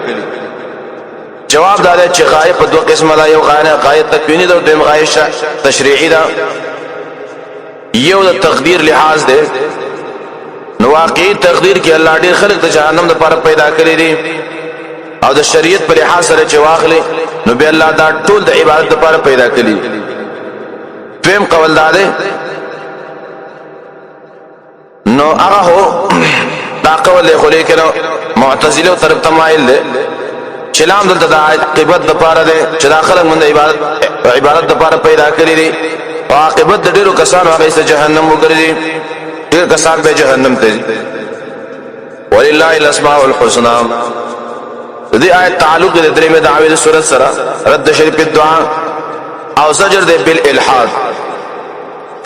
جواب دا دے چی غائب دو قسم دا یو غائب تکوینی دا دیم غائب تشریعی دا یو د تقدیر لحاظ دے نو واقعی تقدیر کی اللہ ډیر خلق د جہنم د پاره پیدا کړی دي او د شریعت پر لحاظ سره چې واخلي نو به الله دا ټول د عبادت د پاره پیدا کړی فهم قول داده نو هغه هو دا قول له خو لیکنو معتزله او طرف تمایل ده چلام دلته د عاقبت د پاره ده چې داخله مونږ عبادت د پاره پیدا کړی دي او عاقبت د ډیرو کسانو هغه ته جهنم وګرځي ډیر کسان به جهنم ته ولله الاسماء الحسنى. دې آیت تعلق د درې مې دعوی د سورۃ سره رد شریف الدعاء او زجر ده بالالحاد.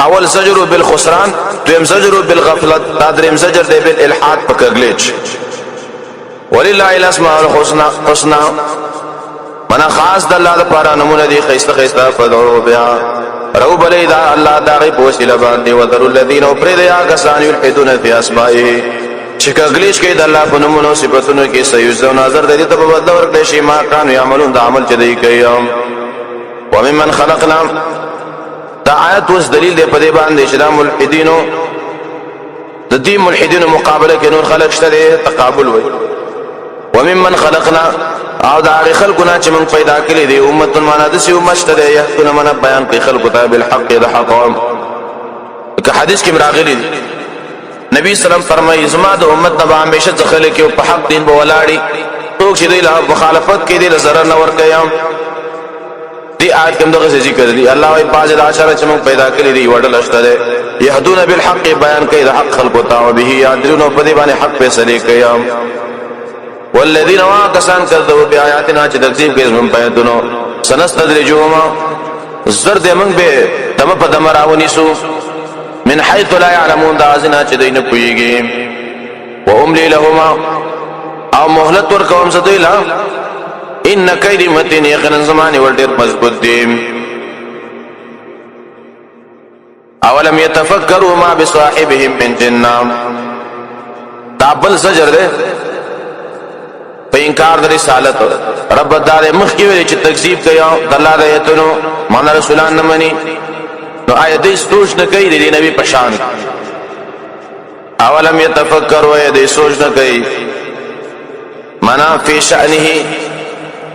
اول زجر بالخسران، دویم زجر بالغفلت، دا دریم زجر ده بالالحاد په کګلیچ. ولله الاسماء الحسنى منا خاص د الله لپاره نمونه دي خيسته خيسته فدعوا بها رو بلی دا الله دا غي پوسیله باندې وذروا الذين فريدا كسان يلحدون في اسمائه چې کګلیچ کې د الله په نومونو صفاتونو کې سيزو نظر د دې ته په بدل ورکړي شي ما كانوا يعملون دا عمل چې دوی کوي. وممن خلقنا دا آیت وس دلیل دی په دې باندې چې دا ملحدینو د دې ملحدینو مقابله کې نور خلق شته تقابل وي. وممن خلقنا او دا خلقنا چې موږ پیدا کړی دی امت معنا د سی امت شته یحکون من بیان کوي خلق ته بالحق د حق. که حدیث کې راغلی نبی سلام فرمایي زما د امت نه به همیشه ځخله کې په حق دین به ولاړی څوک چې دی له مخالفت کې دی له ضرر نه ور کوي. دی آیت کوم دغه ذکر دی الله وايي باز د اشاره چې موږ پیدا کړی دی وړل اشته یهدون بالحق بیان کوي د حق خلق ته او به یادرون په دې باندې حق فیصله کوي. والذین واکسان کذبوا بیااتنا چې تکذیب کوي زموږ پیاتونو سنستدرجهم زرد من به دم په دم راونیسو من حيث لا يعلمون دا ازنا چې دوی نه پوهیږي. واملي لهما او مهلت ورکوم زدوی لا ان کید متین یقینا زمانه ور ډیر مضبوط دي. اولم يتفکروا ما بصاحبهم من جنة دا بل زجر ده په انکار د رسالت. رب دار مخ کې ویل چې تکذیب کوي د الله د ایتونو مان رسولان نه مني نو آیت دې سوچ نه کوي د نبی پشان. اولم يتفکروا دې سوچ نه کوي منا فی شأنه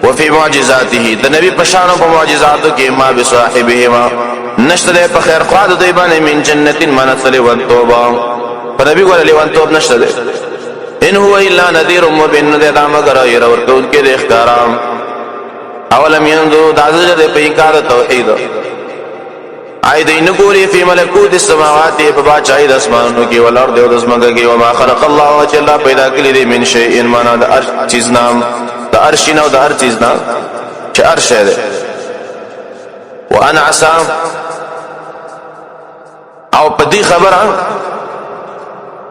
وفي معجزاته د نبی پشان او په معجزاتو کې ما بصاحبهما نشته په خیر خوا د دوی باندې من جنتین منصل و توبه په نبی ګور لیوان توب نشته ان هو الا نذير مبين ذا مگر ير ورکون کې د احترام. اولم ينظروا دازل د پیکار توحید اې دین ګوري په ملکوت السماوات په باچای د اسمانونو کې ول ارض او د اسمنګ کې وما خلق الله چې الله پیدا کړی دی من شيء ان معنا د هر چیز نام د هر شي نو د هر چیز نام چې هر شی ده. وانا عسى او پدې خبره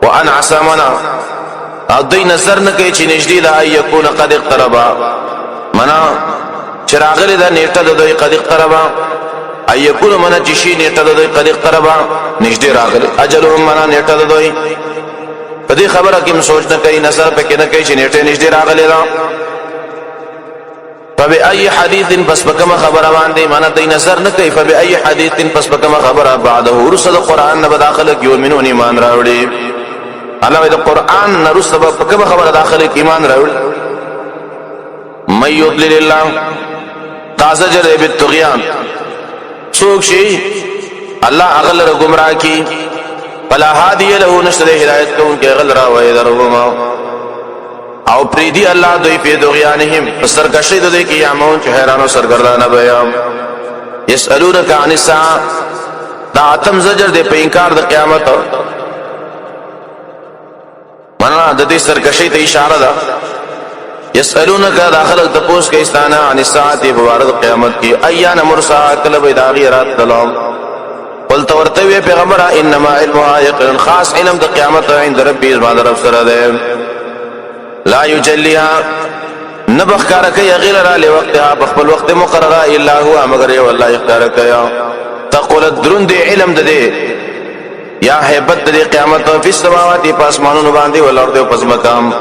وانا عسى منا او دوی نظر نه کوي چې نږدې ده یکون قد اقتربا منا چراغله ده نیټه د دوی قد اقتربا ایکون منا چې شي نیټه د دوی قد اقتربا نږدې راغله اجلهم منا نیټه د دوی په دې خبره کې سوچ نه کوي نظر پکې نه کوي چې نیټه نږدې راغله ده. فبأي حديث پس بکما خبره باندې منا دوی نظر نه کوي فبأي حديث پس بکما خبره بعده رسل قرآن نه داخله کې یؤمنون ایمان راوړي. الله د قرآن نرو سبب کوم خبره داخله ایمان راوړ. مَن يضلل الله تازجر بالطغيان څوک شي الله اغل گمراه کی فلا هادي له نشر هدایت کوم کې غل را وای درهم او پریدي الله دوی په دوغیانهم سرکشي دوی کې یامون چې حیرانو سرګردانه بیان. يسالونك عن الساعه دا اتم زجر دې په انکار د قیامت منا د دې سرکشي ته اشاره ده. يسالونك داخل تپوس کې استانه عن الساعه بوارد قیامت کې ايان مرسا کلب داغي رات دلام قل تورتوي پیغمبر انما علمها يقين خاص علم د قیامت عند ربي زما رب سره ده. لا يجليها نبخ کار کوي غیر را لوقتها بخل وقت مقرره الا هو مگر یو الله اختیار کوي. تقول درند علم ده یا هیبت د قیامت په السماوات په اسمانونو باندې ول ارض او پس مقام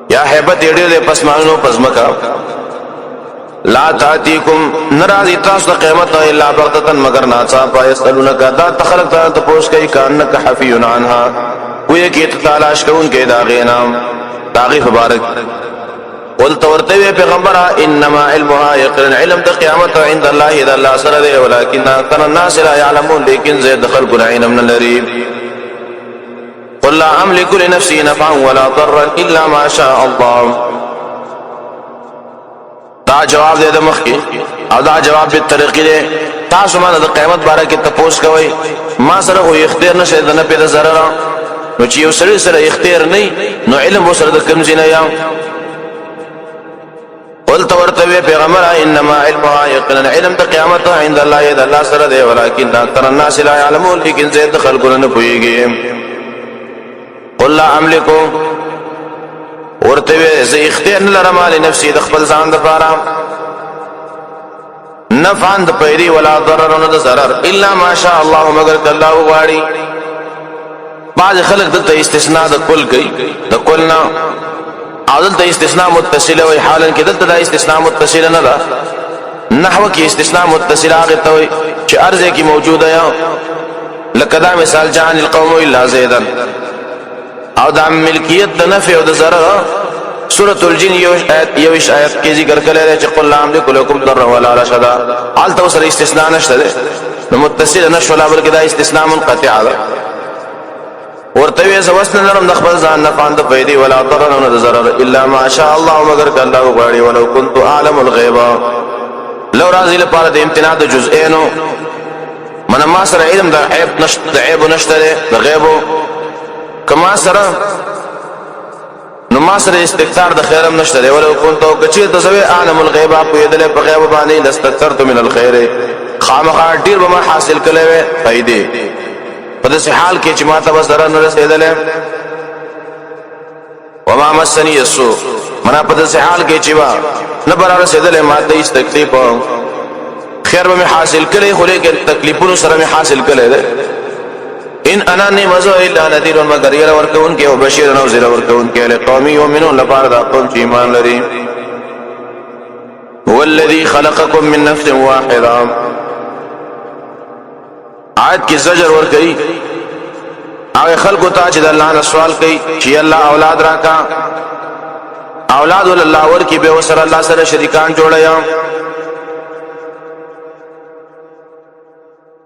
یا هیبت دې د پسمانونو پس مقام. لا تاتيكم نراضي تاسو قیامت الا بغتتن مگر ناڅا پایستلونک دا تخلق ته پوښ کوي کانک حفیون عنها کوی کی تلاش کوون کې دا غینام داغي مبارک. قل تورتوي پیغمبر انما علمها يقين علم د قیامت عند الله اذا الله سره دی ولكن اكثر الناس لا يعلمون لیکن زید خلق العلم من الغریب. قل لا املك لنفسي نفعا ولا ضرا الا ما شاء الله. دا جواب دے د مخ کی او دا جواب به طریقې دے. تاسو باندې د قیامت باره کې تپوس کوي، ما سره خو اختیار نشه د نه پیدا ضرر، نو چې یو سړی سره اختیار نه نو علم وسره د کوم ځای نه یا. قلت ورتوی پیغمبر انما علمها یقینا علم د قیامت عند الله ید الله سره دی، ولکن اکثر الناس لا يعلمون، لیکن زید خلقونه نه پوهیږي. قل لا املک ورتوی زه اختیار نه لرم علی نفسي د خپل ځان لپاره نفعا د پیری ولا ضرر نه د ضرر الا ما شاء الله مگر الله غواړي. بعض خلق دلته استثناء د کل کوي، د کل نه او دلته استثناء متصله وي، حالا کې دلته د استثناء متصله نه ده. نحو کې استثناء متصله هغه ته وي چې ارزه کې موجوده یا لکه دا مثال جان القوم الا زیدا، او دا ملکیت د نفع او د ضرر سورۃ الجن یوش آیت کې ذکر کړل چې قل لا املک لكم ضرا ولا رشدا. حالت سره استثناء نشته ده، نو متصل نشو لا بلکې دا استثناء منقطع ده. ورته وی زوسن لرم د خپل ځان نه فاند پیدي ولا ضرر نه ضرر الا ما شاء الله مگر ک الله غواړي. ولو كنت اعلم الغيب لو راضی لپاره د امتناع د جزئینو من ما سره علم د عیب نشته، د عیب نشته د غیب کما سره نو ما سره استکثار د خیرم نشته دی. ولو كنت کچیر تسوی اعلم الغیب په یدل په غیب باندې لاستكثرت من الخير خامخا ډیر به ما حاصل کړي وي فائدې په داسې حال کې چې ما ته بس ضرر نه رسېدلی. وما مسني السوء منا په داسې حال کې چې با نه به را رسېدلی ما ته هېڅ تکلیف خیر به مې حاصل کړی، خو لیکن تکلیفونو سره مې حاصل کړی دی. ان انا نعم الا نذير مگر ير ورکون کې او بشیر او زیر ورکون کې لقوم یؤمنون لپاره دا قوم چې ایمان لري. هو الذي خلقكم من نفس واحده آیت کې زجر ور کوي هغه خلکو ته چې د الله نه سوال کوي چې الله اولاد راکا، اولاد ول الله ور کې به وسره الله سره شریکان جوړیا.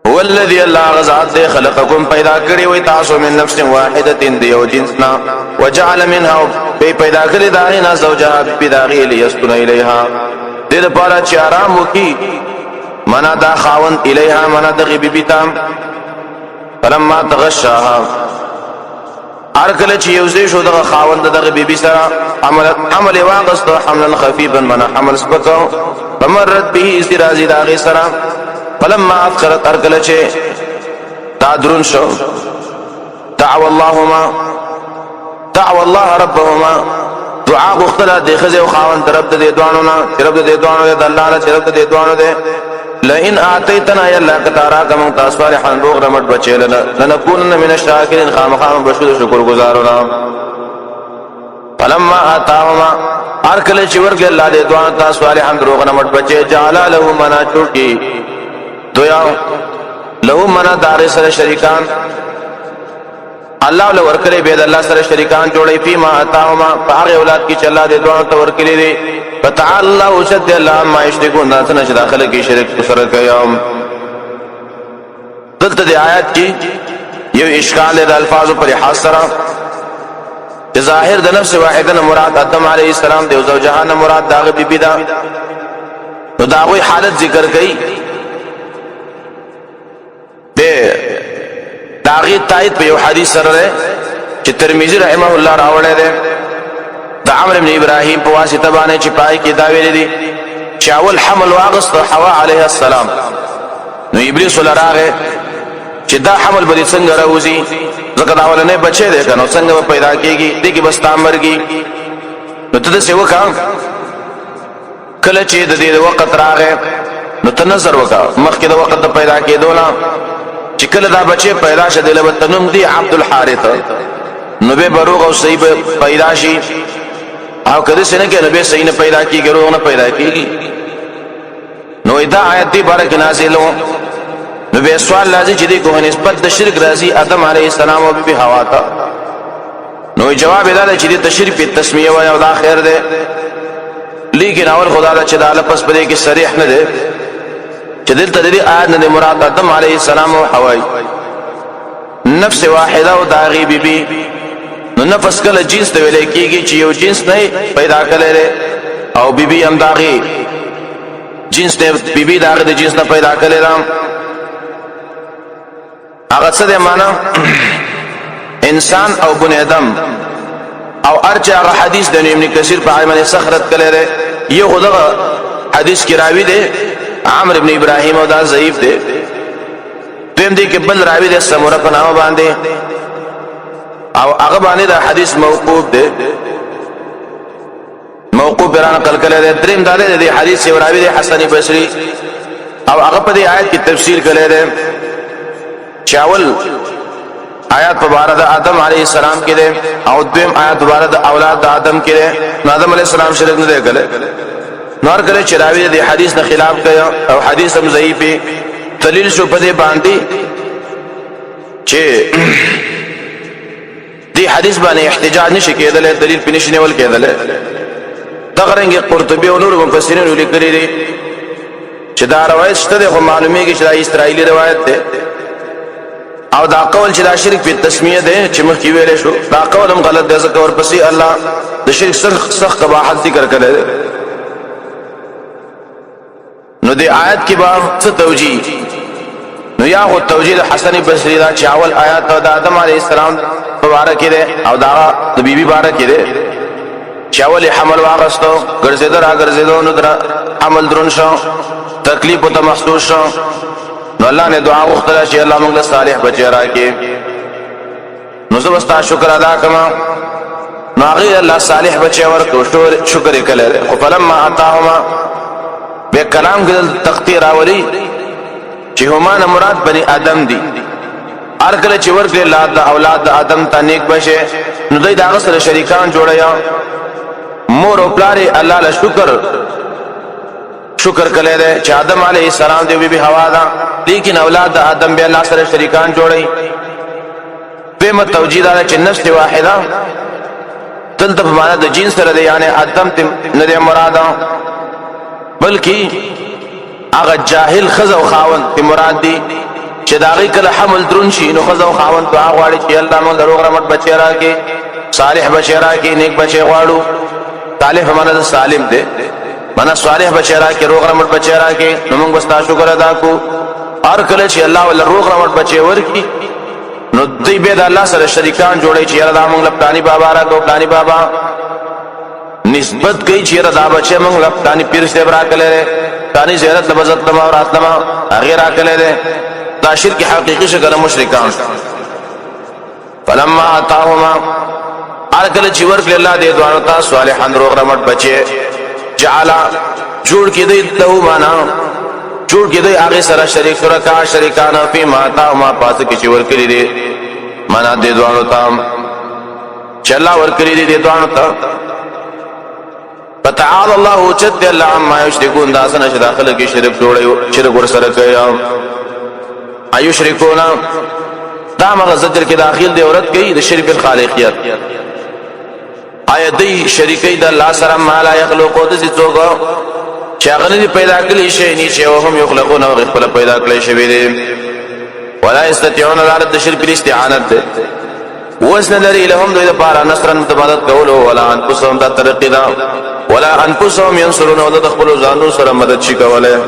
هو الذي الله غزاد خلقكم پیدا کړی وي تاسو من نفس واحده دیو جنسنا وجعل منها پیدا کړی دا نه زوجها بداغی لیسكن الیها دې لپاره چې آرام وکي منا دا خاوند الیها منا دغه بیبی تام. فلما تغشاها ارکل چې یوځای شو دغه خاوند دغه بیبی سره عمل واغست حملا خفيفا منا حمل سپکاو فمرت به استرازی داغه سره. فلما اثقلت ارکل چې دا درون شو دعوا الله ربهما دعا غختله د خزه او خاوند رب د دوانو نه رب د دوانو د الله نه رب د دوانو ده. لئن اعطيتنا يا الله كتارا كم تصالحا بغرمت بچلنا لنكونن من الشاكرين خامخام بشود شکر گزارنا. فلما آتاهما ارکل چې ورګ الله د دوانو تصالحا بغرمت بچي جعل له منا چوټي دویا له منا دار سره شریکان الله له ورکلې به د الله سره شریکان جوړي په ما آتاهما هغه اولاد کی چې الله د دوانو ته ورکلې دي. فتعالى الله وشد الله ما يشركون دا څنګه چې داخله کې شرک سره کوي. دلته د آیات کې یو اشکال د الفاظو پر لحاظ سره چې ظاهر د نفس واحده مراد آدم علیه السلام دی او زوجها مراد داغه بیبی دا، نو دا غوي حالت ذکر کړي به داغه تایید په یو حدیث سره چې ترمذی رحمه الله راوړی دی دا عمرو بن ابراهيم په واسطه باندې چې پای کې دا ویل دي چې اول حمل واغست حوا عليه السلام، نو ابلیس ولراغه چې دا حمل به څنګه راوځي ځکه دا ولنه بچي دی کنه څنګه پیدا کیږي دغه بس تامرږي. نو ته څه وکړه کله چې د دې وخت راغې نو ته نظر وکړه مخکې د وخت د پیدا کېدو نه چې کله دا بچي پیدا شه د لبتنم دی عبد الحارث نو به بروغ او صحیح پیدا شي او کله څنګه کې نبی صحیح نه پیدا کیږي روغ نه پیدا کیږي. نو دا آیت دی بارک نازلو نو به سوال لازم چې د کوه نسبت د شرک راځي آدم علیه السلام او به حوا ته، نو جواب دا چې د تشریف تسمیه وای او دا خیر ده، لیکن اول خدا دا چې دا لفظ په دې کې صریح نه ده چې دلته د آیت نه مراد آدم علیه السلام او حوا نفس واحده او داغي بیبي نو نفس کله جنس ته ویل کیږي چې یو جنس نه پیدا کړي او بیبي هم داغي جنس نه بیبي داغه د جنس نه پیدا کړي هغه څه د معنا انسان او بني ادم او ارجع حدیث د ابن کثیر په عمل سخرت کړي یو خدغه حدیث کی راوی دی عامر ابن ابراهیم او دا ضعیف دی دیم دی کې بل راوی دی سموره په نامه باندې او هغه باندې دا حدیث موقوف دی موقوف بیان نقل کړي دی دریم دا دی حدیث یو راوی دی حسن بصری او هغه په دې آیت کې تفسیر کړي دی چاول آیات مبارک آدم علیہ السلام کې ده او دویم آیات مبارک اولاد آدم کې ده آدم علیہ السلام شرک نه دی کړي نور کله چې راوی د حدیث نه خلاف کوي او حدیث هم ضعیف دلیل شو په دې باندې چې دې حدیث باندې احتجاج نشي کېدل دلیل په نشي نیول کېدل دا غرنګ قرطبي او نور مفسرین لیکلي دي چې دا روایت شته خو معلومیږي چې دا اسرائیلی روایت ده او دا قول چې دا شرک په تسمیه ده چې مخکې ویل شو دا قول هم غلط ده ځکه ورپسې الله د شرک سخت قباحت ذکر کړی ده نو دی آیت کی با څه توجیه نو یا هو توجیه حسن بصری دا چاول آیات د آدم علیہ السلام مبارک ده او دا د بیبي مبارک ده چاول حمل واغستو ګرځیدو را ګرځیدو نو در عمل درون شو تکلیف او محسوس شو نو الله نے دعا وکړه چې الله موږ له صالح بچی راکې نو زه واست شکر ادا کما نو هغه الله صالح بچی ورکو شکر وکړه خو فلما اتاهما به کلام کې تقدیر اولی چې هما نه مراد بني آدم دي هر کله چې ورکړي اولاد آدم ته نیک بشه نو دوی دا سره شریکان جوړیا مور او پلار الله له شکر کړي دي چې آدم علیه السلام دی بی حوا دا لیکن اولاد آدم به الله سره شریکان جوړي به متوجید ده چې نفس واحده تلته په معنا د جنس سره دی یعنی آدم نه مراد بلکې هغه جاهل خزه او خاوند په مراد دي چې داغي کله حمل درون شي نو خزه او خاوند دعا غواړي چې الله موږ روغ رحمت بچی راکې صالح بچی راکې نیک بچی غواړو صالح معنا د سالم دی معنا صالح بچی راکې روغ رحمت بچی راکې نو موږ بس شکر ادا کو هر کله چې الله ول روغ رحمت بچی ورکی نو دوی به د الله سره شریکان جوړي چې الله موږ لپاره بابا راکو پلاني بابا نسبت گئی چیر دا بچے منگ لپتانی پیر سے برا کلے رے تانی زیرت لبزت لما اور آتلما غیر آکلے رے دا شرک حقیقی شکر مشرکان فلما آتاهما آرکل چیور کلی اللہ دے دوانتا صالحان روغ رمت بچے جعلا جوڑ کی دی لہو مانا جوڑ کی دی آغی سر شریک شرکا شریکانا فی ما آتاهما پاس کی چیور کلی دی مانا دے دوانتا چلا ور کلی دی دوانتا فتعال الله وجد الله عما يشركون دا سن داخل کی شرک جوړي شرک ور سره کوي ايو شرکونا دا مغه زجر کې داخل دی اورت کوي د شرک الخالقیت آیا دی شریکي د الله سره ما لا يخلقو د څوک چاغنه پیدا کړی شي نه چې هم يخلقون او خپل پیدا کړی شي ویلي ولا يستطيعون الارض شرک الاستعانت وزن لري لهم دوی لپاره نصرن متبادل کولو ولا انفسهم دا ترقی دا ولا انفسهم ينصرون ولا دخلوا ځانو سره مدد شي کوله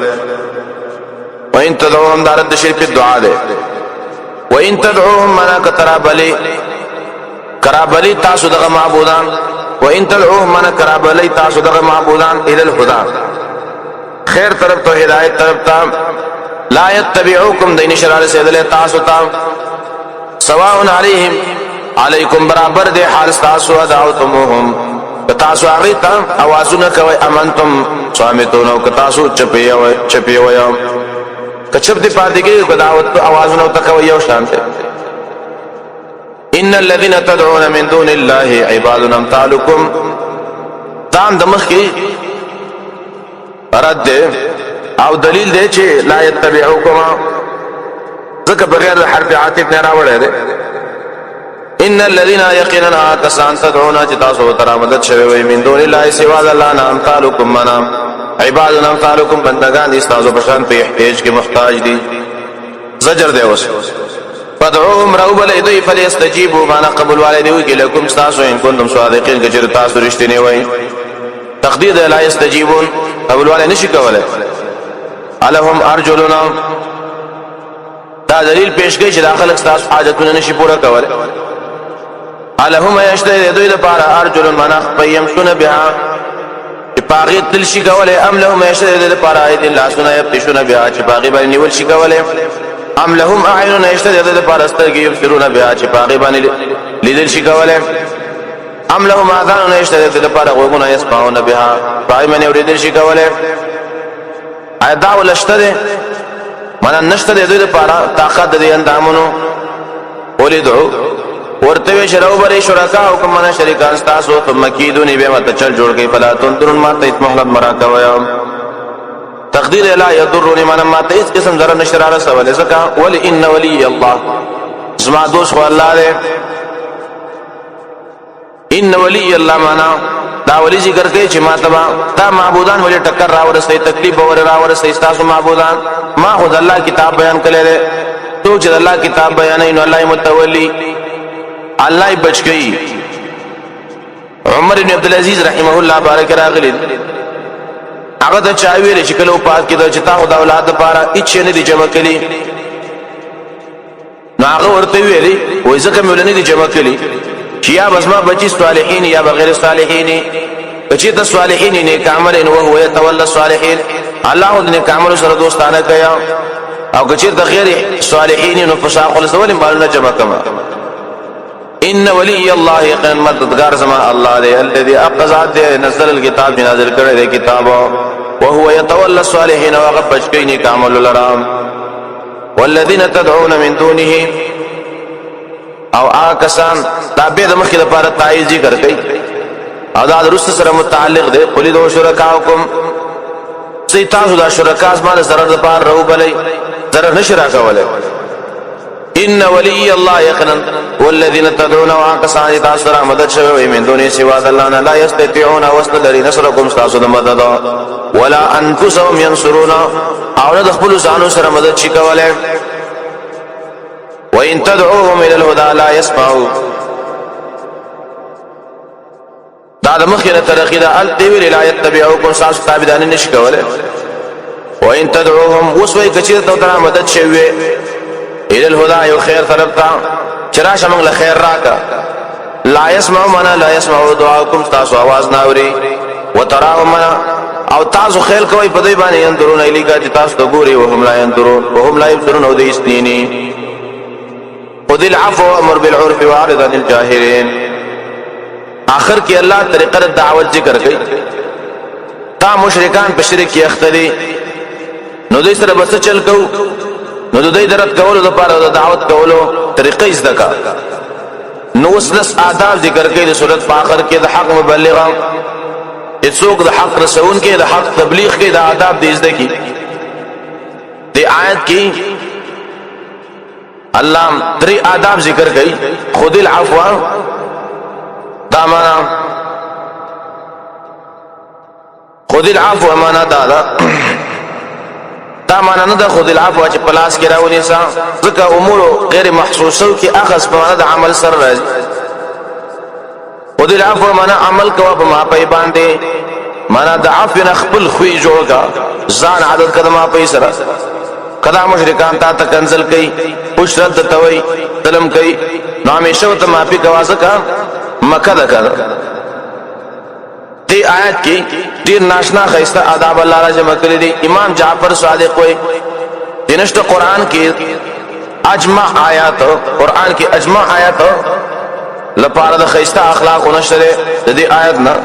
وان تدعوهم دارت شرک الدعاء ده وان تدعوهم منا کرابلی تاسو دغه معبودان وان تدعوهم منا کرابلی تاسو دغه معبودان الى الهدى خیر طرف تو هدایت طرف تا لا يتبعوكم دین شرار سیدل تاسو تا سواء عليهم علیکم برابر دے حال تاسو ادعوتموهم تاسو هغه ته اوازونه کوي امنتم صامتون او تاسو چپی ویا کچپ دی پاتې کې دعوت اوازونه ته کوي یو شانته ان الذين تدعون من دون الله عباد امثالكم دام دمخ کې رد او دلیل دی چې لا يتبعوكم ذکر بغیر حرف عاطف نه راوړل دی ان الذين يقيننا كسان تدعون تاسو ترى مدد شوی من دون الله سوا الله نام تعلقكم منا عباد نام تعلقكم بندگان دي تاسو بشان په احتیاج کې محتاج دي زجر دی اوس فدعوهم رؤبل ایدوی فلیستجیبوا مانا قبول والدیوی کی لکم ستاسو ان کنتم صادقین کچر تاسو رشتنی وی تقدیر لا یستجیبون قبول والد نشی کوله الہم ارجلنا دا دلیل پیش گئی چې داخل ستاسو حاجتونه نشي پورا کوله الہم یشتری ایدوی دا پارا ارجلن مانا پیمشون بها پاغی تل شي کوله ام لهم یشتری ایدوی دا پارا ایدین لاسونا یبتشون بها چې پاغی بانی نیول شي کوله ام لهم اعین یشتری ایدوی دا پارا سترگی یبصرون بها چې پاغی بانی لیدل شي کوله ام لهم آذان یشتری ایدوی دا پارا غوگونا یسمعون بها پاغی بانی اوریدل شي کوله ایدا ولشتره مانا نشته ایدوی دا پارا طاقت دی اندامونو ولیدعو ورتوی شرعو بری شرکاو کم منا شرکان ستاسو ثم کیدونی بے مت چل جوڑ گئی فلا تنظرون ماتا اس محلت مراکا ویم تقدیر لا یضرونی مانا ماتا اس قسم ذرا نشرار سوالی سکا ولی ان ولی اللہ زما دوست خو اللہ دے ان ولی اللہ مانا دا ولی ذکر کئی چی ماتبا دا معبودان ولی ٹکر راورستی تکلیف وری راورستی استاسو معبودان ما خود اللہ کتاب بیان کلے دے تو چید اللہ کتاب بیانی انو اللہ متولی اللہ بچ گئی عمر بن عبدالعزیز رحمہ اللہ بارک راغلی هغه ته چا ویل چې کله پات کېده چې تا خدای اولاد لپاره هیڅ نه دي جمع کړي نو هغه ورته ویلي وای ځکه مې ولنه دي جمع کړي چې یا بس ما بچي صالحین یا بغیر صالحین بچي ته صالحین نه کامل ان هو يتولى الصالحین الله دې کامل سره دوستانه کیا او که چې د غیر صالحین نو فساق ولسول مالونه جمع کما ان ولی اللہ یقین مددگار زما اللہ دے الذي اقذات دے نزل الكتاب نازل کرے دے کتاب وهو يتولى الصالحین وغبش کینی کامل الرام والذین تدعون من دونه او آکسان تابع دمخی دپارا تائید ذکر کئی او دا درست سر متعلق دے قلی دو شرکاؤکم سیتاسو دا شرکاز مال ضرر دپار رو بلی ضرر نشرکا ولی ان ولی اللہ یقنا والذین تدعون وآکسان تاسر مدد شوی من دونی سواد اللہ لا یستطیعون وصل لری نصرکم ستاسو دا مدد ولا انفسهم ینصرون او ندخبلو زانو سر مدد شکا ولی وَإِن تَدْعُوهُمْ إِلَى الْهُدَى لَا يَسْمَعُوا دا د مخینه ترقی دا التویل لا يتبعوکم ساسو تابدانی نشکوله وَإِن تَدْعُوهُمْ وسوی کچیر تو ترا مدد شوی إِلَى الْهُدَى یو خیر طرف تا چراش منگ لخیر راکا لا يسمعوا منا لا يسمعوا دعاکم تاسو آواز ناوری وتراهم منا او تاسو خیل کوئی پدوی بانی ينظرون ایلیکا چی تاسو تو گوری وهم لا ينظرون وهم لا يبصرون او دیستینی خذ العفو وامر بالعرف واعرض عن الجاهلين آخر کی اللہ طریقہ دعوت ذکر گئی تا مشرکان په شرک کې اختلی نو دوی سره بس چل کو نو دوی درت کولو د پاره د دعوت کولو طریقې زده کا نو وسلس آداب ذکر کړي د صورت په آخر کې د حق مبلغا څوک د حق رسون کې د حق تبلیغ کې د آداب دې زده کی د آیت کې اللہ دری آداب ذکر گئی خود العفو دامانا خود العفو مانا دادا دامانا ندا خود العفو چی پلاس کی راونی سا ذکا امورو غیر محسوسو کی اخذ پمانا دا عمل سر رازی خود العفو مانا عمل کوا پا ما پای باندے مانا دا عفو نخبل خوی جوڑ کا زان عدد کدا ما پای سر کدا مشرکان تا تکنزل کئی پوش رد توئی ظلم کئی نو ہمیشہ و تمافی کوازکا مکہ دا کر تی آیت کی دیر ناشنا خیستہ آداب اللہ را جمع کری دی امام جعفر صادق ہوئی دینشت قرآن کی اجمع آیات قرآن کی اجمع آیات لپارد خیستہ اخلاق و نشر دی آیت نا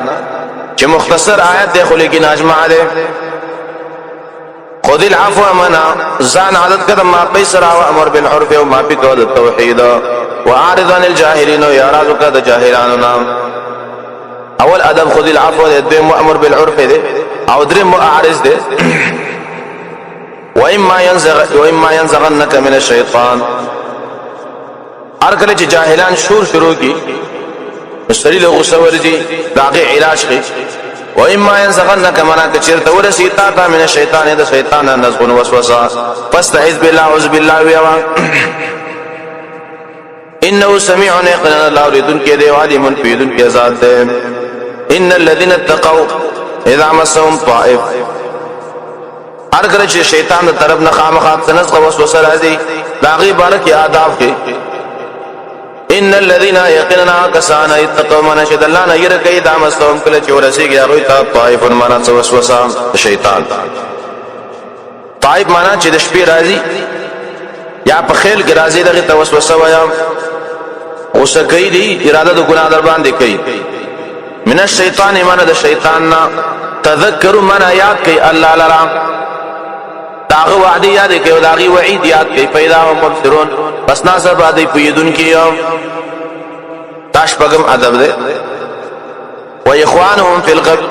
چی مختصر آیت دے خلی کی ناجمع دے خذ العفو منا زان عدد کدم ما پیسرا و امر بالعرف و ما پی کود التوحید و عارض عن الجاہلین و یارازو کد جاہلاننا اول ادب خذ العفو دے دویم امر بالعرف دے او درم اعرض دے و اما ينزغنک من الشیطان ارکل چی جاہلان شور شروع کی مستریل غصہ ورزی داغی علاج کی و اما ينزغنك منا کچر تور سیتا تا من الشیطان د شیطان نزغ وسوسه فاستعذ بالله اعوذ بالله ويوا انه سميع يقنا الله يريدون كده عليم يريدون كده ذات ان الذين اتقوا اذا مسهم طائف ارګل چې شیطان د طرف نه خامخات تنزغ وسوسه راځي داغي بارک آداب کې ان الذين يقيننا كسان اتقوا من شد الله نه يرګي دا مسهم کله چې ورسیږي هغه ته طائف معنا وسوسه شیطان طائف معنا چې د شپې راځي یا په خیل کې راځي دغه توسوسه ویا اوس کوي دي اراده د ګناه در باندې کوي من الشیطان معنا د شیطان نه تذکر معنا یاد کوي الله لرا داغه وعده یاد کوي داغه وعید یاد کوي پیدا او مبصرون بس ناصر باندې پویدون کیو تاش پغم ادب ده واخوانهم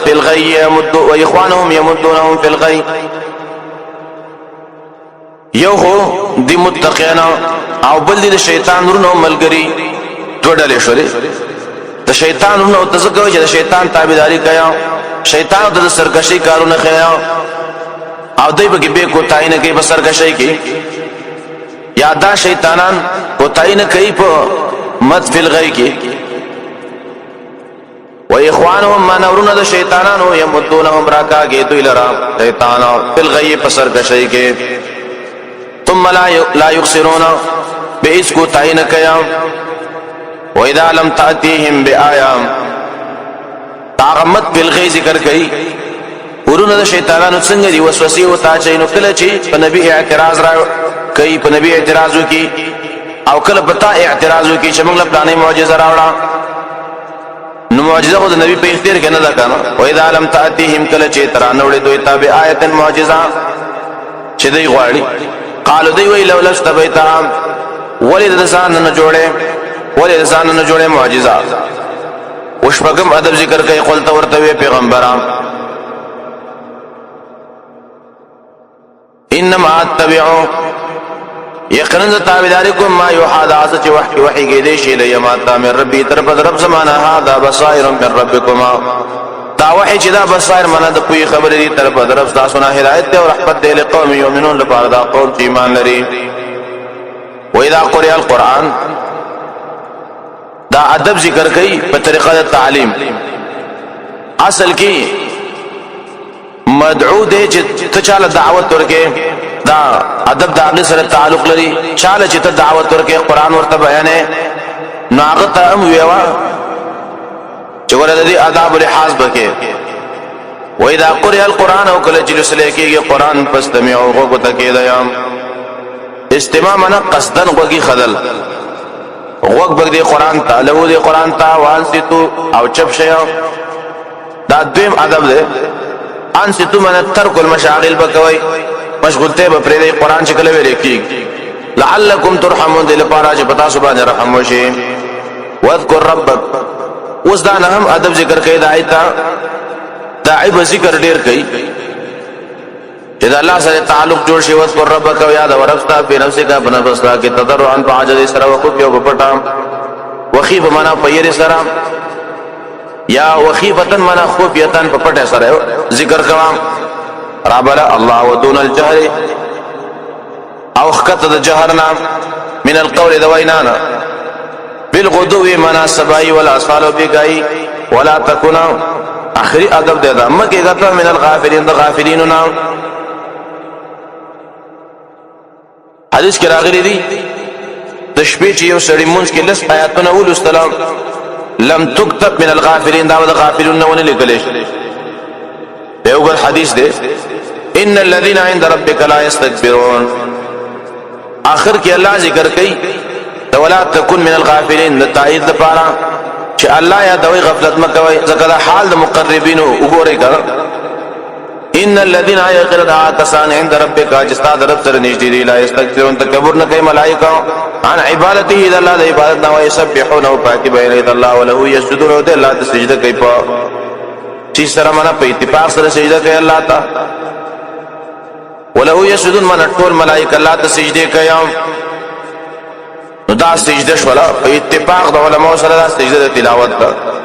في الغي يمدون واخوانهم يمدونهم في الغي یو هو دی متقینا او بل دی شیطان ورونو ملګری ټوډلې شوري د شیطان ورونو تزکو چې د شیطان تابعداري کیا شیطان د سرکشي کارونه خیا او دوی به کوتای نه کوي په سرکشي کې یادا شیطانان کوتای نه کوي په مد فی الغی کې و اخوانهم ما نورون د شیطانانو یمدونهم راکاږي دوی لرا شیطان فی الغی په سرکشي کې ثم لا يخسرون بإس کوتای نه کیا و اذا لم تاتيهم بآيام تعمد فی الغی ذکر کوي ورونه د شیطانانو څنګه دی وسوسه او تا چینو کله چې په نبی اعتراض را کوي په نبی اعتراض وکي او کله پتا اعتراض وکي چې موږ له معجزه راوړه نو معجزه خو د نبی په اختیار کې نه ده کنه و اذا لم تاتيهم کله چې ترانوړې دوی تابع آیت معجزه چې دوی غواړي قالو دوی وی لو لستبیتا ولید ځان نه جوړه معجزه وشپغم ادب ذکر کوي قلت ورته پیغمبران انما اتبعوا یقینا تابعداریکم ما یوحى داس چې وحی کې دې شی له یماتا من ربي طرف رب زمانه هذا بصائر من ربكما دا وحی چې دا بصائر معنا د کوئی خبر دي طرف رب تاسو نه هدایت او رحمت دې لقوم یؤمنون لپاره دا قوم چې ایمان لري و اذا قرئ القرآن دا ادب ذکر کوي په طریقه د تعلیم اصل کې مدعو دې چې ته چاله دعوت ورکې دا ادب د هغه سره تعلق لري چاله چې ته دعوت ورکې قرآن ورته بیانې نو هغه ته هم ویوا چې ورته دې آداب لحاظ بکې و اذا قرئ القرآن او کله چې لوستل کېږي قرآن فاستمعوا غوږ ته کېدایم استماع معنا قصدن غوږی خدل غوږ بګ دې قرآن ته له دې قرآن ته وانستو او چپ شیا دا دویم ادب دی انستو من ترک المشاغل بکوي مشغولته به پرې قرآن چې کله ویل کېږي لعلکم ترحمون دې لپاره چې پتا سو باندې رحم وشي واذكر ربك اوس دا نه هم ادب ذکر کوي دا آیت دا عیب ذکر ډیر کوي چې الله سره تعلق جوړ شي واذكر ربك او یاد ورستا په نفسه کا بنفستا کې تضرعا بعجز سره وقف یو پټا وخیف معنا پیر سره یا وخیفتن معنا خفیتن په پټه سره ذکر کوا ربنا الله ودون الجهر او خکت د جهرنا من القول دوینانا بالغدو معنا سبای والاسفال بگای ولا تکونا اخری ادب دیدا مکه غتا من الغافلین د غافلیننا حدیث کې راغلی دی د شپې چې یو سړی مونږ کې لس آیاتونه ولستلام لم تكتب من الغافلين دا غافلون ونه لیکل شي یو ګل حدیث دی ان الذين عند ربك لا يستكبرون اخر کې الله ذکر کوي ولا تكن من الغافلين لتعيد لپاره چې الله یا دوی غفلت مکوي ځکه حال د مقربین وګورئ کړه ان الذين يقرؤون كسان عند ربك اجساد رب سره نږدې دي لا يستكبرون تکبر نه کوي ملائکه عن عبادته اذا الله د عبادت نه ويسبحون او پاکي بين الله وله يسجدون او د الله ته سجده کوي په چې سره معنا په اتفاق سره سجده کوي الله ته وله يسجدون من ټول ملائکه الله ته سجده کوي نو دا سجده شولا په اتفاق د علماء سره دا سجده تلاوت ده